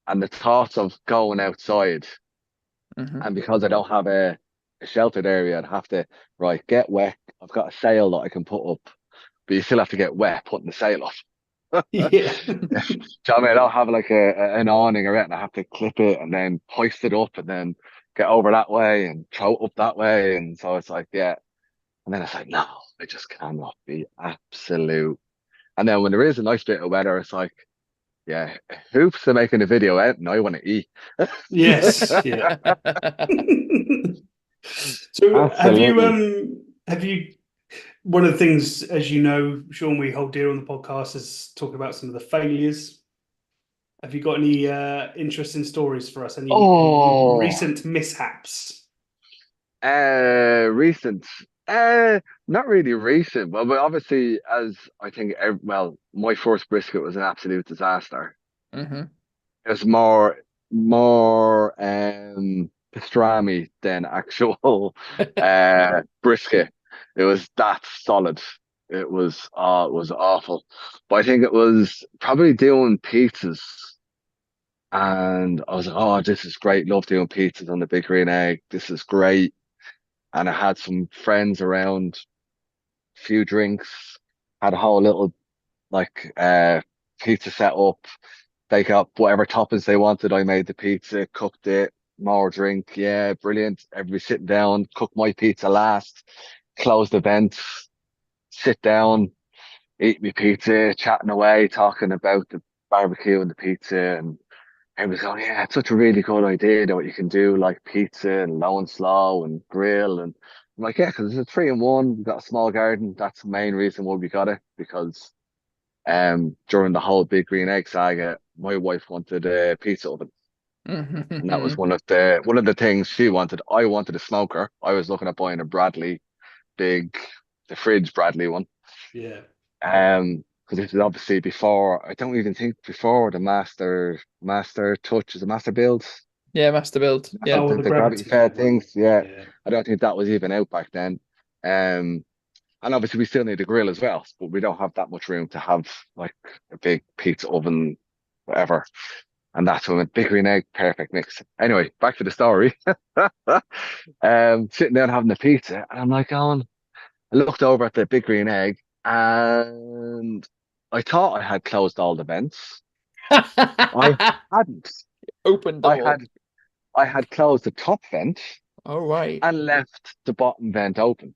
and the thoughts of going outside, Hmm. and because I don't have a sheltered area, I'd have to, right, get wet. I've got a sail that I can put up, but you still have to get wet putting the sail up. Yeah. Do you know what I mean? I don't have like an awning or anything. I have to clip it and then hoist it up and then get over that way and throw it up that way. And so it's like, yeah. And then it's like, no, I just cannot be absolute. And then when there is a nice bit of weather, it's like, yeah, hoops are making a video out and I want to eat. Yes, yeah. So Absolutely. have you one of the things, as you know, Sean, we hold dear on the podcast is talk about some of the failures. Have you got any interesting stories for us? Any Oh, recent mishaps? recent. Not really recent, but obviously, as I think, well, my first brisket was an absolute disaster. Hmm. It was more pastrami than actual brisket. It was that solid. It was awful. But I think it was probably doing pizzas. And I was like, oh, this is great. Love doing pizzas on the Big Green Egg. This is great. And I had some friends around, few drinks, had a whole little like pizza set up. They got whatever toppings they wanted. I made the pizza, cooked it, more drink. Yeah, brilliant. Everybody sitting down, cook my pizza last, close the vent, sit down, eat my pizza, chatting away, talking about the barbecue and the pizza. And everybody's going, yeah, it's such a really good idea that what you can do, like pizza and low and slow and grill. And I'm like, yeah, because it's a 3-in-1. We've got a small garden. That's the main reason why we got it, because during the whole Big Green Egg saga, my wife wanted a pizza oven, and that was Hmm. one of the things she wanted. I wanted a smoker. I was looking at buying a Bradley, big, the fridge Bradley one. Yeah. Because this is obviously before. I don't even think before the master touch is a master build. Yeah, Master Build. Yeah. Oh, the The gravity gravity fed one. things. Yeah, Yeah. I don't think that was even out back then. Um, and obviously we still need a grill as well, but we don't have that much room to have like a big pizza oven, whatever. And that's when a Big Green Egg, perfect mix. Anyway, back to the story. Sitting down having the pizza, and I'm like, going. I looked over at the Big Green Egg, and I thought I had closed all the vents. I hadn't. Opened them I all. had I had closed the top vent All right. and left the bottom vent open,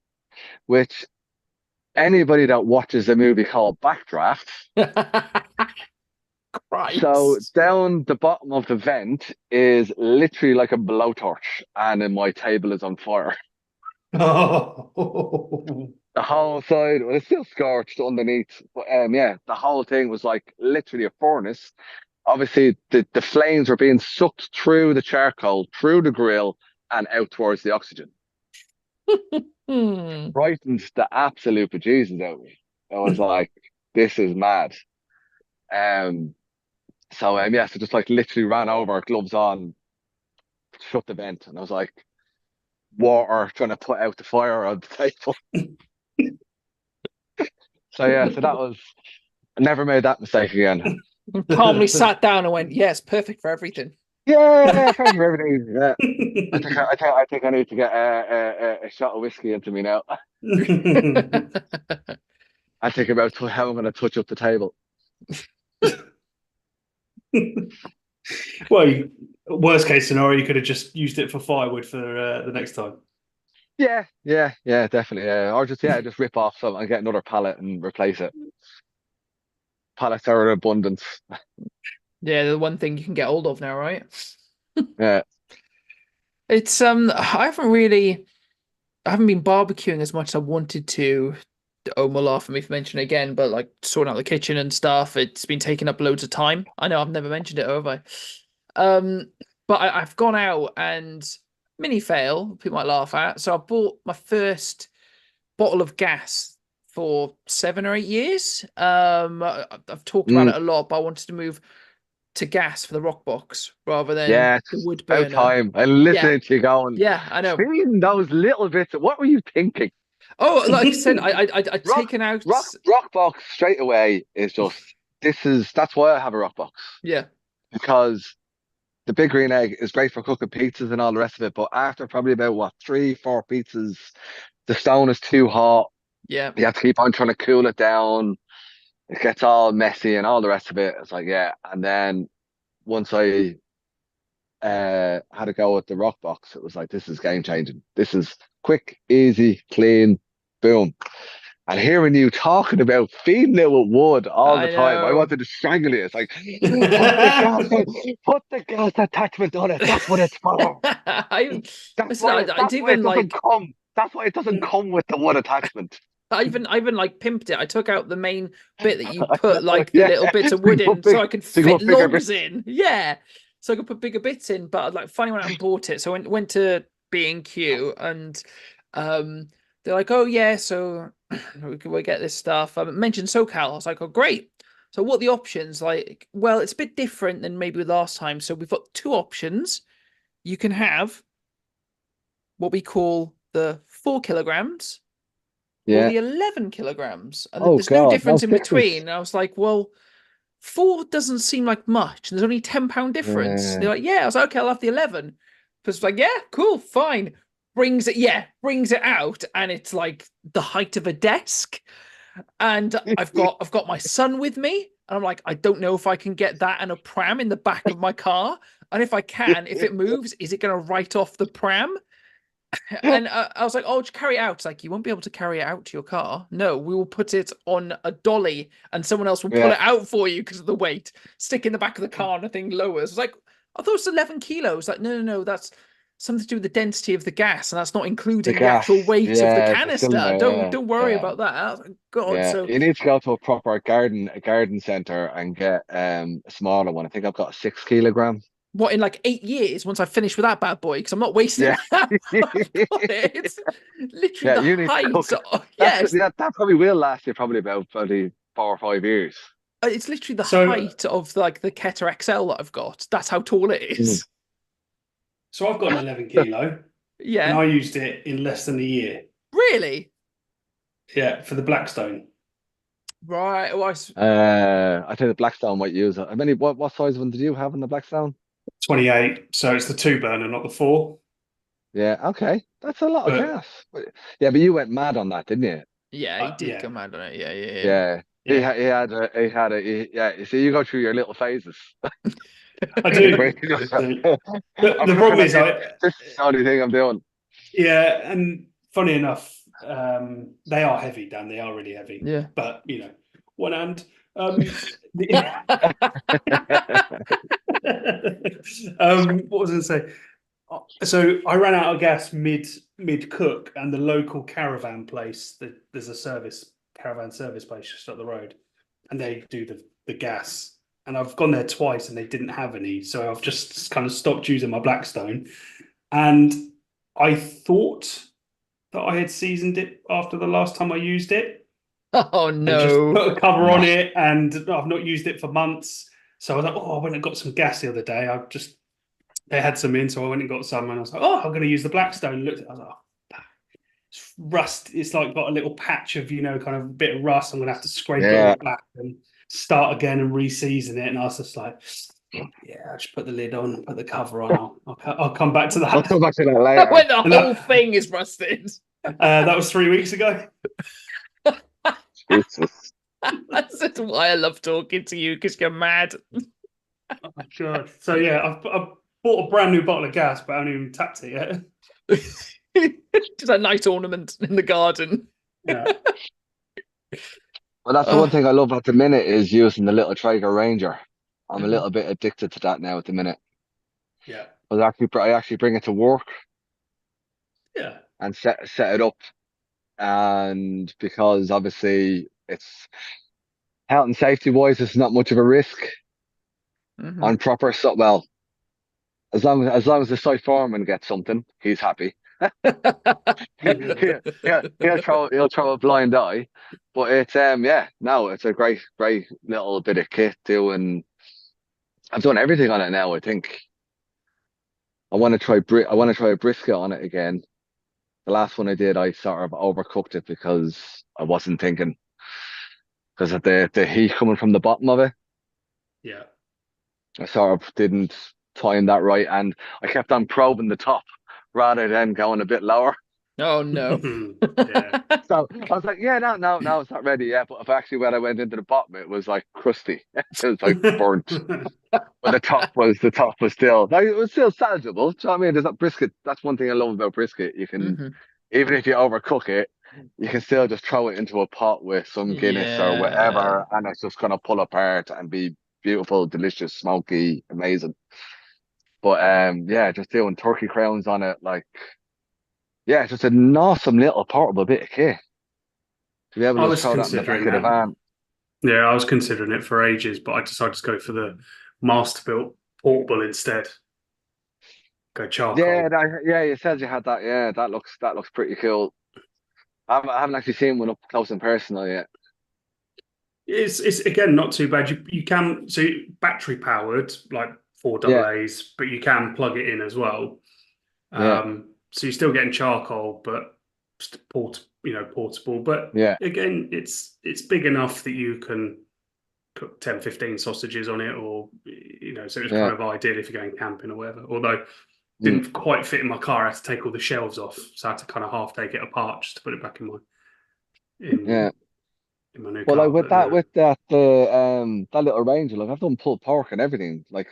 which anybody that watches a movie called Backdraft. So Christ. down the bottom of the vent is literally like a blowtorch, and then my table is on fire. Oh. The whole side, well, it's still scorched underneath, but yeah, the whole thing was like literally a furnace. Obviously, the flames were being sucked through the charcoal, through the grill, and out towards the oxygen. Hmm. Frightened the absolute bejesus out of me. I was like, this is mad. Um, yeah, so just like literally ran over, gloves on, shut the vent, and I was like, water trying to put out the fire on the table. So yeah, so that was I never made that mistake again. Calmly sat down and went, yes, perfect for everything. Yeah, thank you for everything. Yeah, I think I need to get a shot of whiskey into me now. I think about how I'm going to touch up the table. Well, worst case scenario, you could have just used it for firewood for the next time. Yeah, definitely. Yeah, or just rip off some and get another pallet and replace it. Pallets are in abundance. Yeah, the one thing you can get hold of now, right? Yeah. It's I haven't been barbecuing as much as I wanted to Owen will laugh at me for mentioning it again, but like sorting out the kitchen and stuff, it's been taking up loads of time. I know I've never mentioned it, have I? Um, but I've gone out and mini fail, people might laugh at. So I bought my first bottle of gas for 7 or 8 years. I've talked about Mm, it a lot, but I wanted to move to gas for the rock box rather than yes, the wood about burner. time. And Yeah, listening to you going, yeah, I know. seeing those little bits. What were you thinking? Oh, like I said, I'd Rock, taken out. rock box straight away is just that's why I have a rock box Yeah, because the big green egg is great for cooking pizzas and all the rest of it. But after probably about what 3, 4 pizzas, the stone is too hot. yeah. You have to keep on trying to cool it down. It gets all messy and all the rest of it. It's like, yeah. And then once I had to go with the rock box, it was like, this is game changing. This is quick, easy, clean, boom. And hearing you talking about feeding it with wood all the I time, I know. wanted to strangle you. It's like, put the gas attachment on it. That's what it's for. I listen. I'd That's why it even doesn't like. come. That's why it doesn't come with the wood attachment. I even like pimped it. I took out the main bit that you I put know, like the yeah. little bits of So you wood in, put so big, I could so you fit put bigger logs bits. in. Yeah, so I could put bigger bits in. But like finally went out and bought it. So I went to B&Q and they're like, oh yeah, so we get this stuff. I mentioned SoCal. I was like, oh great. So what are the options? Like, well, it's a bit different than maybe last time. So we've got two options. You can have what we call the 4 kilograms or Yeah. the 11 kilograms. And Oh there's no God, no difference in stickers. between. And I was like, well, four doesn't seem like much. And there's only £10 difference. Yeah. They're like, yeah. I was like, okay, I'll have the 11. But it's like, yeah, cool, fine. Brings it out. And it's like the height of a desk. And I've got my son with me. And I'm like, I don't know if I can get that and a pram in the back of my car. And if I can, if it moves, is it going to write off the pram? And I was like, oh, just carry it out. It's like, you won't be able to carry it out to your car. No, we will put it on a dolly and someone else will pull Yeah. it out for you because of the weight. Stick in the back of the car and the thing lowers. It's like, I thought it was 11 kilos. Like, no, that's something to do with the density of the gas. And that's not The including the gas. actual weight of the Yeah, the canister. cylinder. Don't Yeah. worry Yeah. about that. I was like, God. Yeah. So You need to go to a proper garden center and get a smaller one. I think I've got a 6 kilogram. what, in like 8 years, once I finish with that bad boy, because I'm not wasting Yeah. that. I've got it. It's literally Yeah, the you need to height. cook it. Yes, That probably will last you probably about 4 or 5 years. it's literally the So, height of like the Keta XL that I've got. That's how tall it Mm. is. so I've got an 11 kilo, and Yeah. I used it in less than a year. Really? Yeah, for the Blackstone. Right. Well, I think the Blackstone might use it. I mean, what size one did you have in the Blackstone? 28. So it's the two burner, not the four. Yeah, okay. That's a lot of But gas. Yeah, but you went mad on that, didn't you? yeah, he did go yeah, mad on it. Yeah. Yeah. yeah, Yeah, you see, you go through your little phases. I Where do. you just, I do. The I'm problem cooking on is, this. This is the only thing I'm doing. yeah, and funny enough, they are heavy, Dan. They are really heavy. Yeah. But one hand. The- what was I going to say? So I ran out of gas mid cook, and the local caravan place. There's a caravan service place just up the road, and they do the gas. And I've gone there twice, and they didn't have any, so I've just kind of stopped using my Blackstone. And I thought that I had seasoned it after the last time I used it, Oh and just no. put a cover No. on it, and I've not used it for months. So I was like, oh, I went and got some gas the other day. They had some in, so I went and got some, and I was like, oh, I'm going to use the Blackstone. Looked at it, I was like, oh, it's rust. It's like got a little patch of, kind of a bit of rust. I'm going to have to scrape it Yeah. all back and start again and re-season it. And I was just like, yeah, I'll just put the lid on, put the cover on. I'll come back to I'll that. come back to that When later. the And whole thing is rusted. that was 3 weeks ago. Jesus. That's why I love talking to you, because you're mad. Oh my God. So yeah, I've bought a brand new bottle of gas, but I haven't even tapped it yet. Just a nice ornament in the garden. Yeah. Well, that's the one thing I love at the minute is using the little Traeger Ranger. I'm a little bit addicted to that now at the minute. Yeah. I actually bring it to work Yeah. and set it up and because obviously it's health and safety wise, it's not much of a risk Hmm. on proper stuff. Well, as long as the site foreman gets something, he's happy. He'll throw a blind eye, but it's yeah, no, it's a great little bit of kit doing. I've done everything on it now. I think I want to try a brisket on it again. The last one I did, I sort of overcooked it because I wasn't thinking because of the heat coming from the bottom of it. Yeah. I sort of didn't time that right, and I kept on probing the top rather than going a bit lower. Oh no. Yeah. So I was like, yeah, no, it's not ready yet. But if actually when I went into the bottom, it was like crusty. It was like burnt. But the top was still like it was still salvageable. Do you know what I mean? There's that brisket. That's one thing I love about brisket. You can Hmm. even if you overcook it, you can still just throw it into a pot with some Guinness or Yeah. whatever, and it's just gonna pull apart and be beautiful, delicious, smoky, amazing. But yeah, just doing turkey crowns on it, like yeah, just an awesome little portable bit of kit to be able I to just was throw that in the back considering of the that. van. Yeah, I was considering it for ages, but I decided to go for the master built portable instead. Go Yeah, charcoal. yeah, you said you had that. Yeah, that looks pretty cool. I haven't actually seen one up close and personal yet. It's again not too bad. You can so battery powered like four double Yeah, A's, but you can plug it in as well. yeah, So you're still getting charcoal, but just portable. But yeah, again, it's big enough that you can cook 10, 15 sausages on it, or so it's yeah. kind of ideal if you're going camping or whatever. Although Mm, didn't quite fit in my car, I had to take all the shelves off, so I had to kind of half take it apart just to put it back in yeah. in my new Well, like car. with But that, no, with that, that little Ranger, like I've done pulled pork and everything. Like,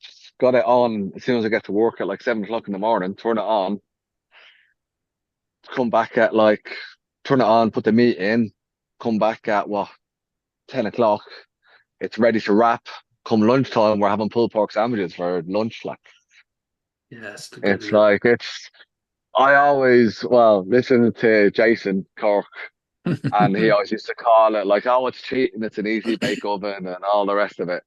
just got it on as soon as I get to work at like 7 o'clock in the morning. Turn it on, come back at like, turn it on, put the meat in, come back at what 10 o'clock. It's ready to wrap. Come lunchtime, we're having pulled pork sandwiches for lunch. Like, yeah, it's good, it's isn't it? like it's. I always listen to Jason Cork, and he always used to call it like, "Oh, it's cheating. It's an easy bake oven and all the rest of it."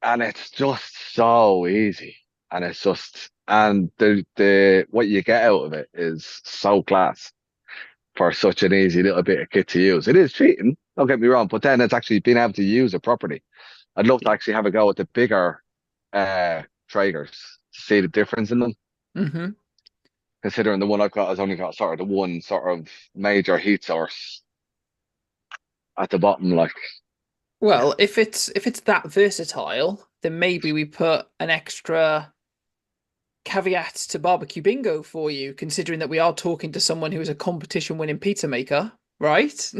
And it's just so easy, and it's just and the what you get out of it is so class for such an easy little bit of kit to use. It is cheating, don't get me wrong, but then it's actually being able to use it properly. I'd love to actually have a go at the bigger Traegers to see the difference in them. Hmm. Considering the one I've got has only got sort of the one sort of major heat source at the bottom, like Well, if it's that versatile, then maybe we put an extra caveat to barbecue bingo for you, considering that we are talking to someone who is a competition winning pizza maker, right?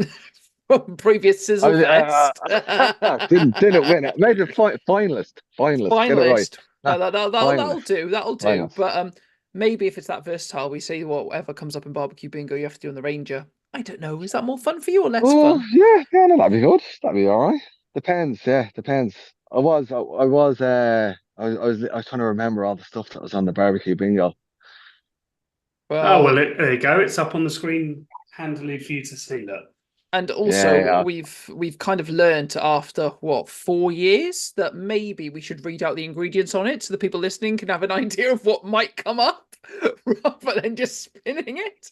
From previous I Sizzle was, Fest. didn't win it. Maybe finalist. Get it right. Finalist. Ah, That'll finalist, do. That'll do. finalist. But maybe if it's that versatile, we say whatever comes up in barbecue bingo, you have to do on the Ranger. I don't know. Is that more fun for you or less Oh fun? yeah, no, that'd be good. That'd be all right. Depends. Yeah, depends. I was trying to remember all the stuff that was on the barbecue bingo. Oh well, Well, there you go. It's up on the screen, handily for you to see that. and Yeah, also yeah, we've kind of learned after what 4 years that maybe we should read out the ingredients on it so the people listening can have an idea of what might come up rather than just spinning it.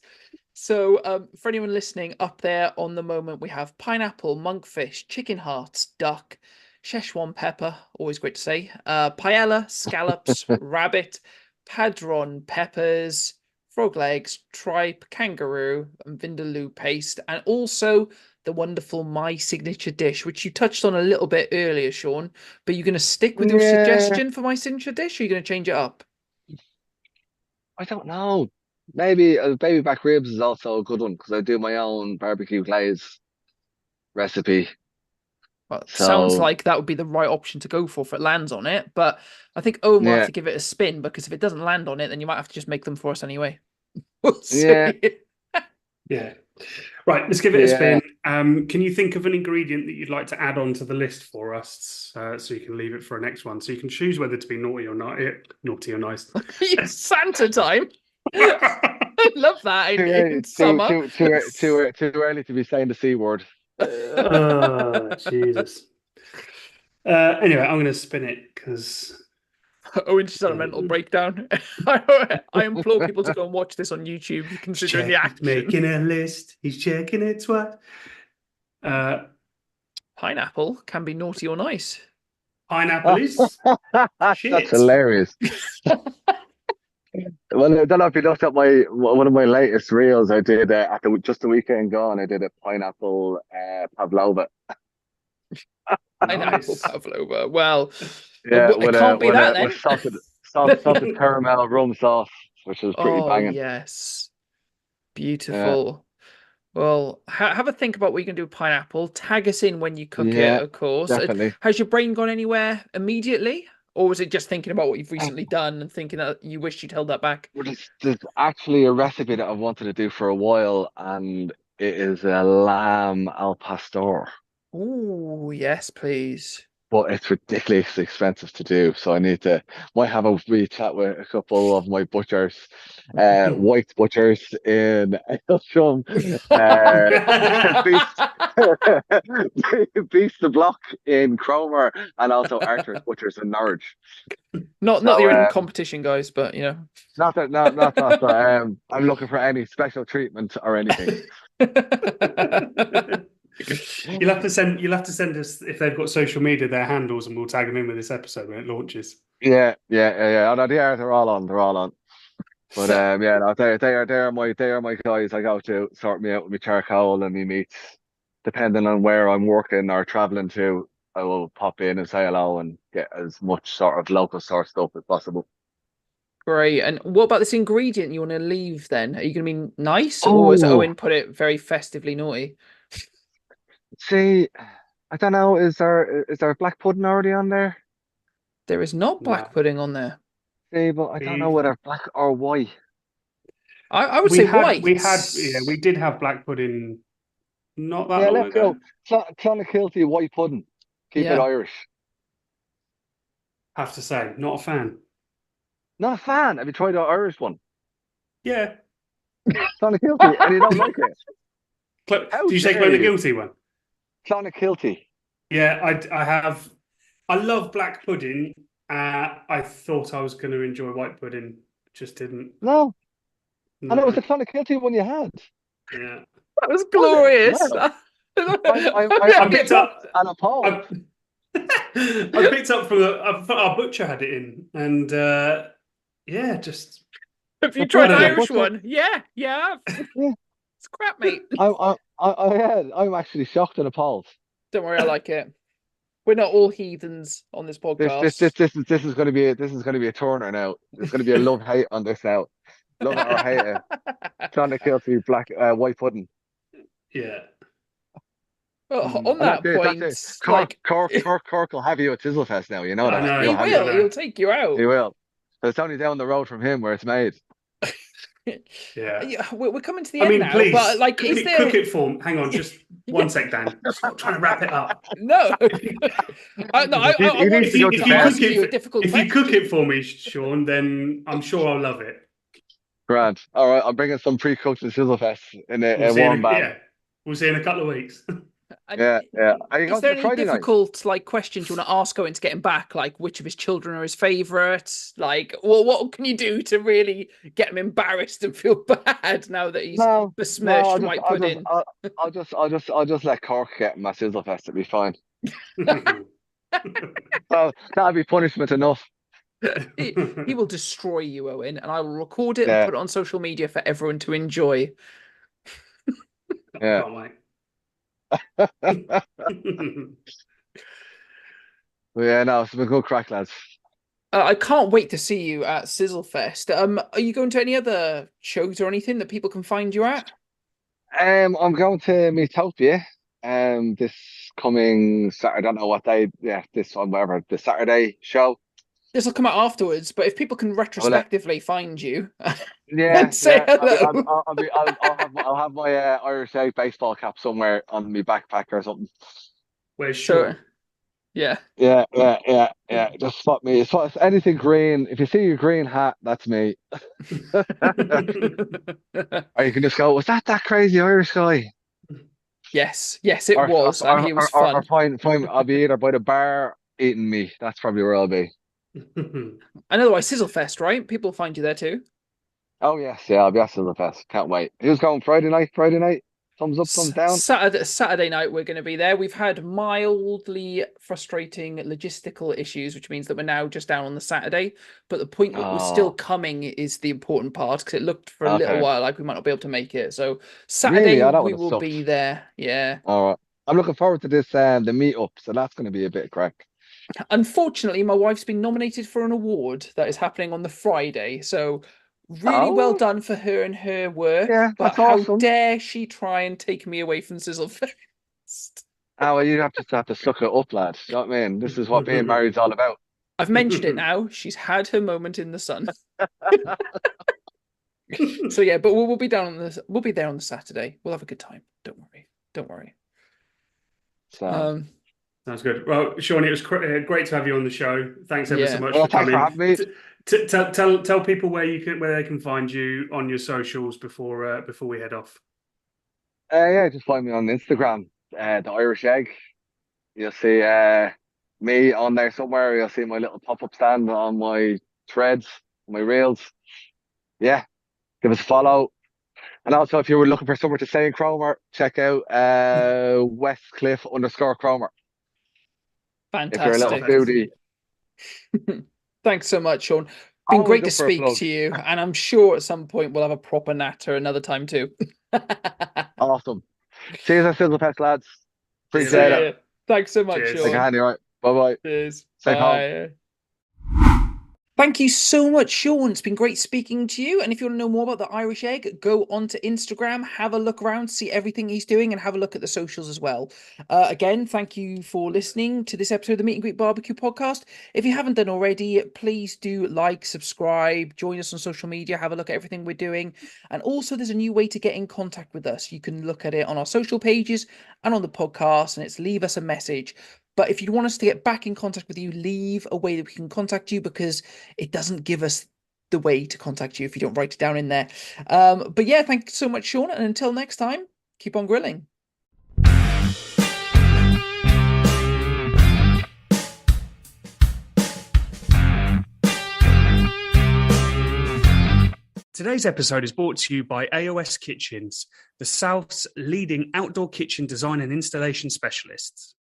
So for anyone listening up there on the moment, we have pineapple, monkfish, chicken hearts, duck, Szechuan pepper, always great to say, paella, scallops, rabbit, padron peppers, frog legs, tripe, kangaroo, and vindaloo paste, and also the wonderful My Signature Dish, which you touched on a little bit earlier, Sean. But you're going to stick with your yeah. suggestion for My Signature Dish, or are you going to change it up? I don't know. Maybe baby back ribs is also a good one because I do my own barbecue glaze recipe. Well, it sounds So like that would be the right option to go for if it lands on it. But I think Owen will have yeah, to give it a spin because if it doesn't land on it, then you might have to just make them for us anyway. We'll yeah, see. Yeah. Right, let's give it a yeah. spin. Can you think of an ingredient that you'd like to add on to the list for us, so you can leave it for a next one? So you can choose whether to be naughty or not, naughty or nice. It's Santa time. love that Too in early, summer. too early to be saying the C word. Oh, Jesus. Anyway, I'm going to spin it because Owen just had a mental breakdown. I implore people to go and watch this on YouTube, considering the action. making a list. He's checking it twice. Pineapple can be naughty or nice. Pineapple is That's shit. hilarious. Well, I don't know if you looked at one of my latest reels I did just the weekend gone. I did a pineapple pavlova. Pineapple Nice. pavlova. Well, Yeah, it can't be that then. with salted caramel rum sauce, which is pretty Oh banging. yes, beautiful. Well, have a think about what you can do with pineapple. Tag us in when you cook it, Yeah, of course. definitely. Has your brain gone anywhere immediately? Or was it just thinking about what you've recently done and thinking that you wish you'd held that back? Well, there's actually a recipe that I've wanted to do for a while, and it is a lamb al pastor. Oh, yes, please. But it's ridiculously expensive to do. So might have a wee chat with a couple of my butchers, white butchers in Aylsham, Beast, Beast the Block in Cromer, and also Arthur's Butchers in Norwich. Not So, that you're in competition, guys, but you know. not that, I'm looking for any special treatment or anything. You'll have to send us if they've got social media their handles, and we'll tag them in with this episode when it launches. Yeah. Oh, no, they're all on. They're all on. But yeah, no, they are my guys. I go to sort me out with my charcoal and my meats. Depending on where I'm working or traveling to, I will pop in and say hello and get as much sort of local source stuff as possible. Great. And what about this ingredient you want to leave then? Are you going to be nice, or has Oh, Owen put it very festively naughty? see, I don't know. Is there black pudding already on there? There is not No, black pudding on there. See, but I don't know we whether black or white. I would we say had white. we did have black pudding not that Yeah, long let's go. ago. Clonakilty white pudding. Keep it Yeah. Irish. Have to say, not a fan. Not a fan. Have you tried the Irish one? Yeah. Clonakilty, and you don't like it. How Do you say dare the you? guilty one? Clonakilty. Yeah, I have. I love black pudding. I thought I was going to enjoy white pudding, just didn't. No, and it was the No. Clonakilty one you had. Yeah. That was Was it? glorious. Wow. I I'm picked shocked up. and appalled. I picked up from our butcher had it in, and yeah, just Have you The tried the butcher- Irish butcher- one? Yeah, yeah. Yeah. It's crap, mate. I'm actually shocked and appalled. Don't worry, I like it. We're not all heathens on this podcast. This is going to be a turner now. There's going to be a love hate on this now. Love it or hate it. Clonakilty white pudding. yeah. Well, on And that point, that's it. like Cork will have you at Sizzlefest now. You know I that. know. He'll he have will, you. he'll take you out. He will. But it's only down the road from him where it's made. Yeah. Yeah, we're coming to the I end mean, now, please, but like, cook is it, there cook it for me. Hang on, just one sec, Dan. Stop trying to wrap it up. no? I He want needs to go to to bed. ask you a difficult If you cook question. it for me, Sean, then I'm sure I'll love it. Grant. All right, I'm bringing some pre-cooked to Sizzlefest in a warm bath. Yeah, we'll see in a couple of weeks. And Yeah. Are you is going there to any Friday night? difficult like questions you want to ask Owen to get him back? Like, which of his children are his favourites? Like, well, what can you do to really get him embarrassed and feel bad now that he's besmirched I'll white pudding? I'll just let Cork get my Sizzlefest. It'll be fine. Well, that'll be punishment enough. He will destroy you, Owen, and I will record it and Yeah. put it on social media for everyone to enjoy. Yeah. Can't wait. Yeah, no, it's been a good crack, lads. I can't wait to see you at Sizzlefest. Are you going to any other shows or anything that people can find you at? I'm going to Metopia this coming Saturday. I don't know what day. Yeah, this one, whatever, the Saturday show. This will come out afterwards, but if people can retrospectively find you, Yeah, say hello. I'll have my Irish baseball cap somewhere on my backpack or something. Where's So, Sean? Yeah. Just spot me. Spot anything green. If you see a green hat, that's me. Or you can just go, was that crazy Irish guy? Yes, it was, and he was Or fun. fine. I'll be either by the bar eating me. That's probably where I'll be. And otherwise, Sizzlefest, right? People find you there too. Oh yes, yeah, I'll be at the fest. Can't wait. Who's going Friday night? Friday night. Thumbs up, thumbs down. Saturday night, we're going to be there. We've had mildly frustrating logistical issues, which means that we're now just down on the Saturday. But the point that we're still Oh, coming is the important part, because it looked for a little okay. while like we might not be able to make it. So Really? Saturday Oh, that we would have will sucked. be there. Yeah. All right. I'm looking forward to this the meetup, so that's going to be a bit of crack. Unfortunately, my wife's been nominated for an award that is happening on the Friday. So really well Oh, done for her and her work. yeah, But that's how awesome. dare she try and take me away from Sizzlefest? Ah, well, you have to suck it up, lad. You know what I mean? This is what being married's all about. I've mentioned it now. She's had her moment in the sun. So yeah, but we'll be down on this. We'll be there on the Saturday. We'll have a good time. Don't worry. Don't worry. Sound. Sounds good. Well, Sean, it was great to have you on the show. Thanks ever so Yeah. much Well, for thanks for coming. having me. Tell people where they can find you on your socials before we head off. Yeah, just find me on Instagram, the Irish Egg. You'll see me on there somewhere. You'll see my little pop-up stand on my threads, my reels. Yeah, give us a follow. And also, if you were looking for somewhere to stay in Cromer, check out Westcliff_Cromer. If you're a little Fantastic. Perfect. foodie, Thanks so much, Sean. Been always great to up for a speak plug. to you, and I'm sure at some point we'll have a proper natter another time too. Awesome. See you at Silverfest, lads. See you Appreciate it. later. Yeah. Thanks so much, Cheers. Take a Sean. handy, right? Bye bye. Cheers. Safe home. Bye. Thank you so much, Sean. It's been great speaking to you. And if you want to know more about the Irish Egg, go onto Instagram, have a look around, see everything he's doing, and have a look at the socials as well. Again, thank you for listening to this episode of the Meet and Greet Barbecue podcast. If you haven't done already, please do like, subscribe, join us on social media, have a look at everything we're doing. And also, there's a new way to get in contact with us. You can look at it on our social pages and on the podcast, and it's leave us a message. But if you want us to get back in contact with you, leave a way that we can contact you, because it doesn't give us the way to contact you if you don't write it down in there. But yeah, thank you so much, Sean. And until next time, keep on grilling. Today's episode is brought to you by AOS Kitchens, the South's leading outdoor kitchen design and installation specialists.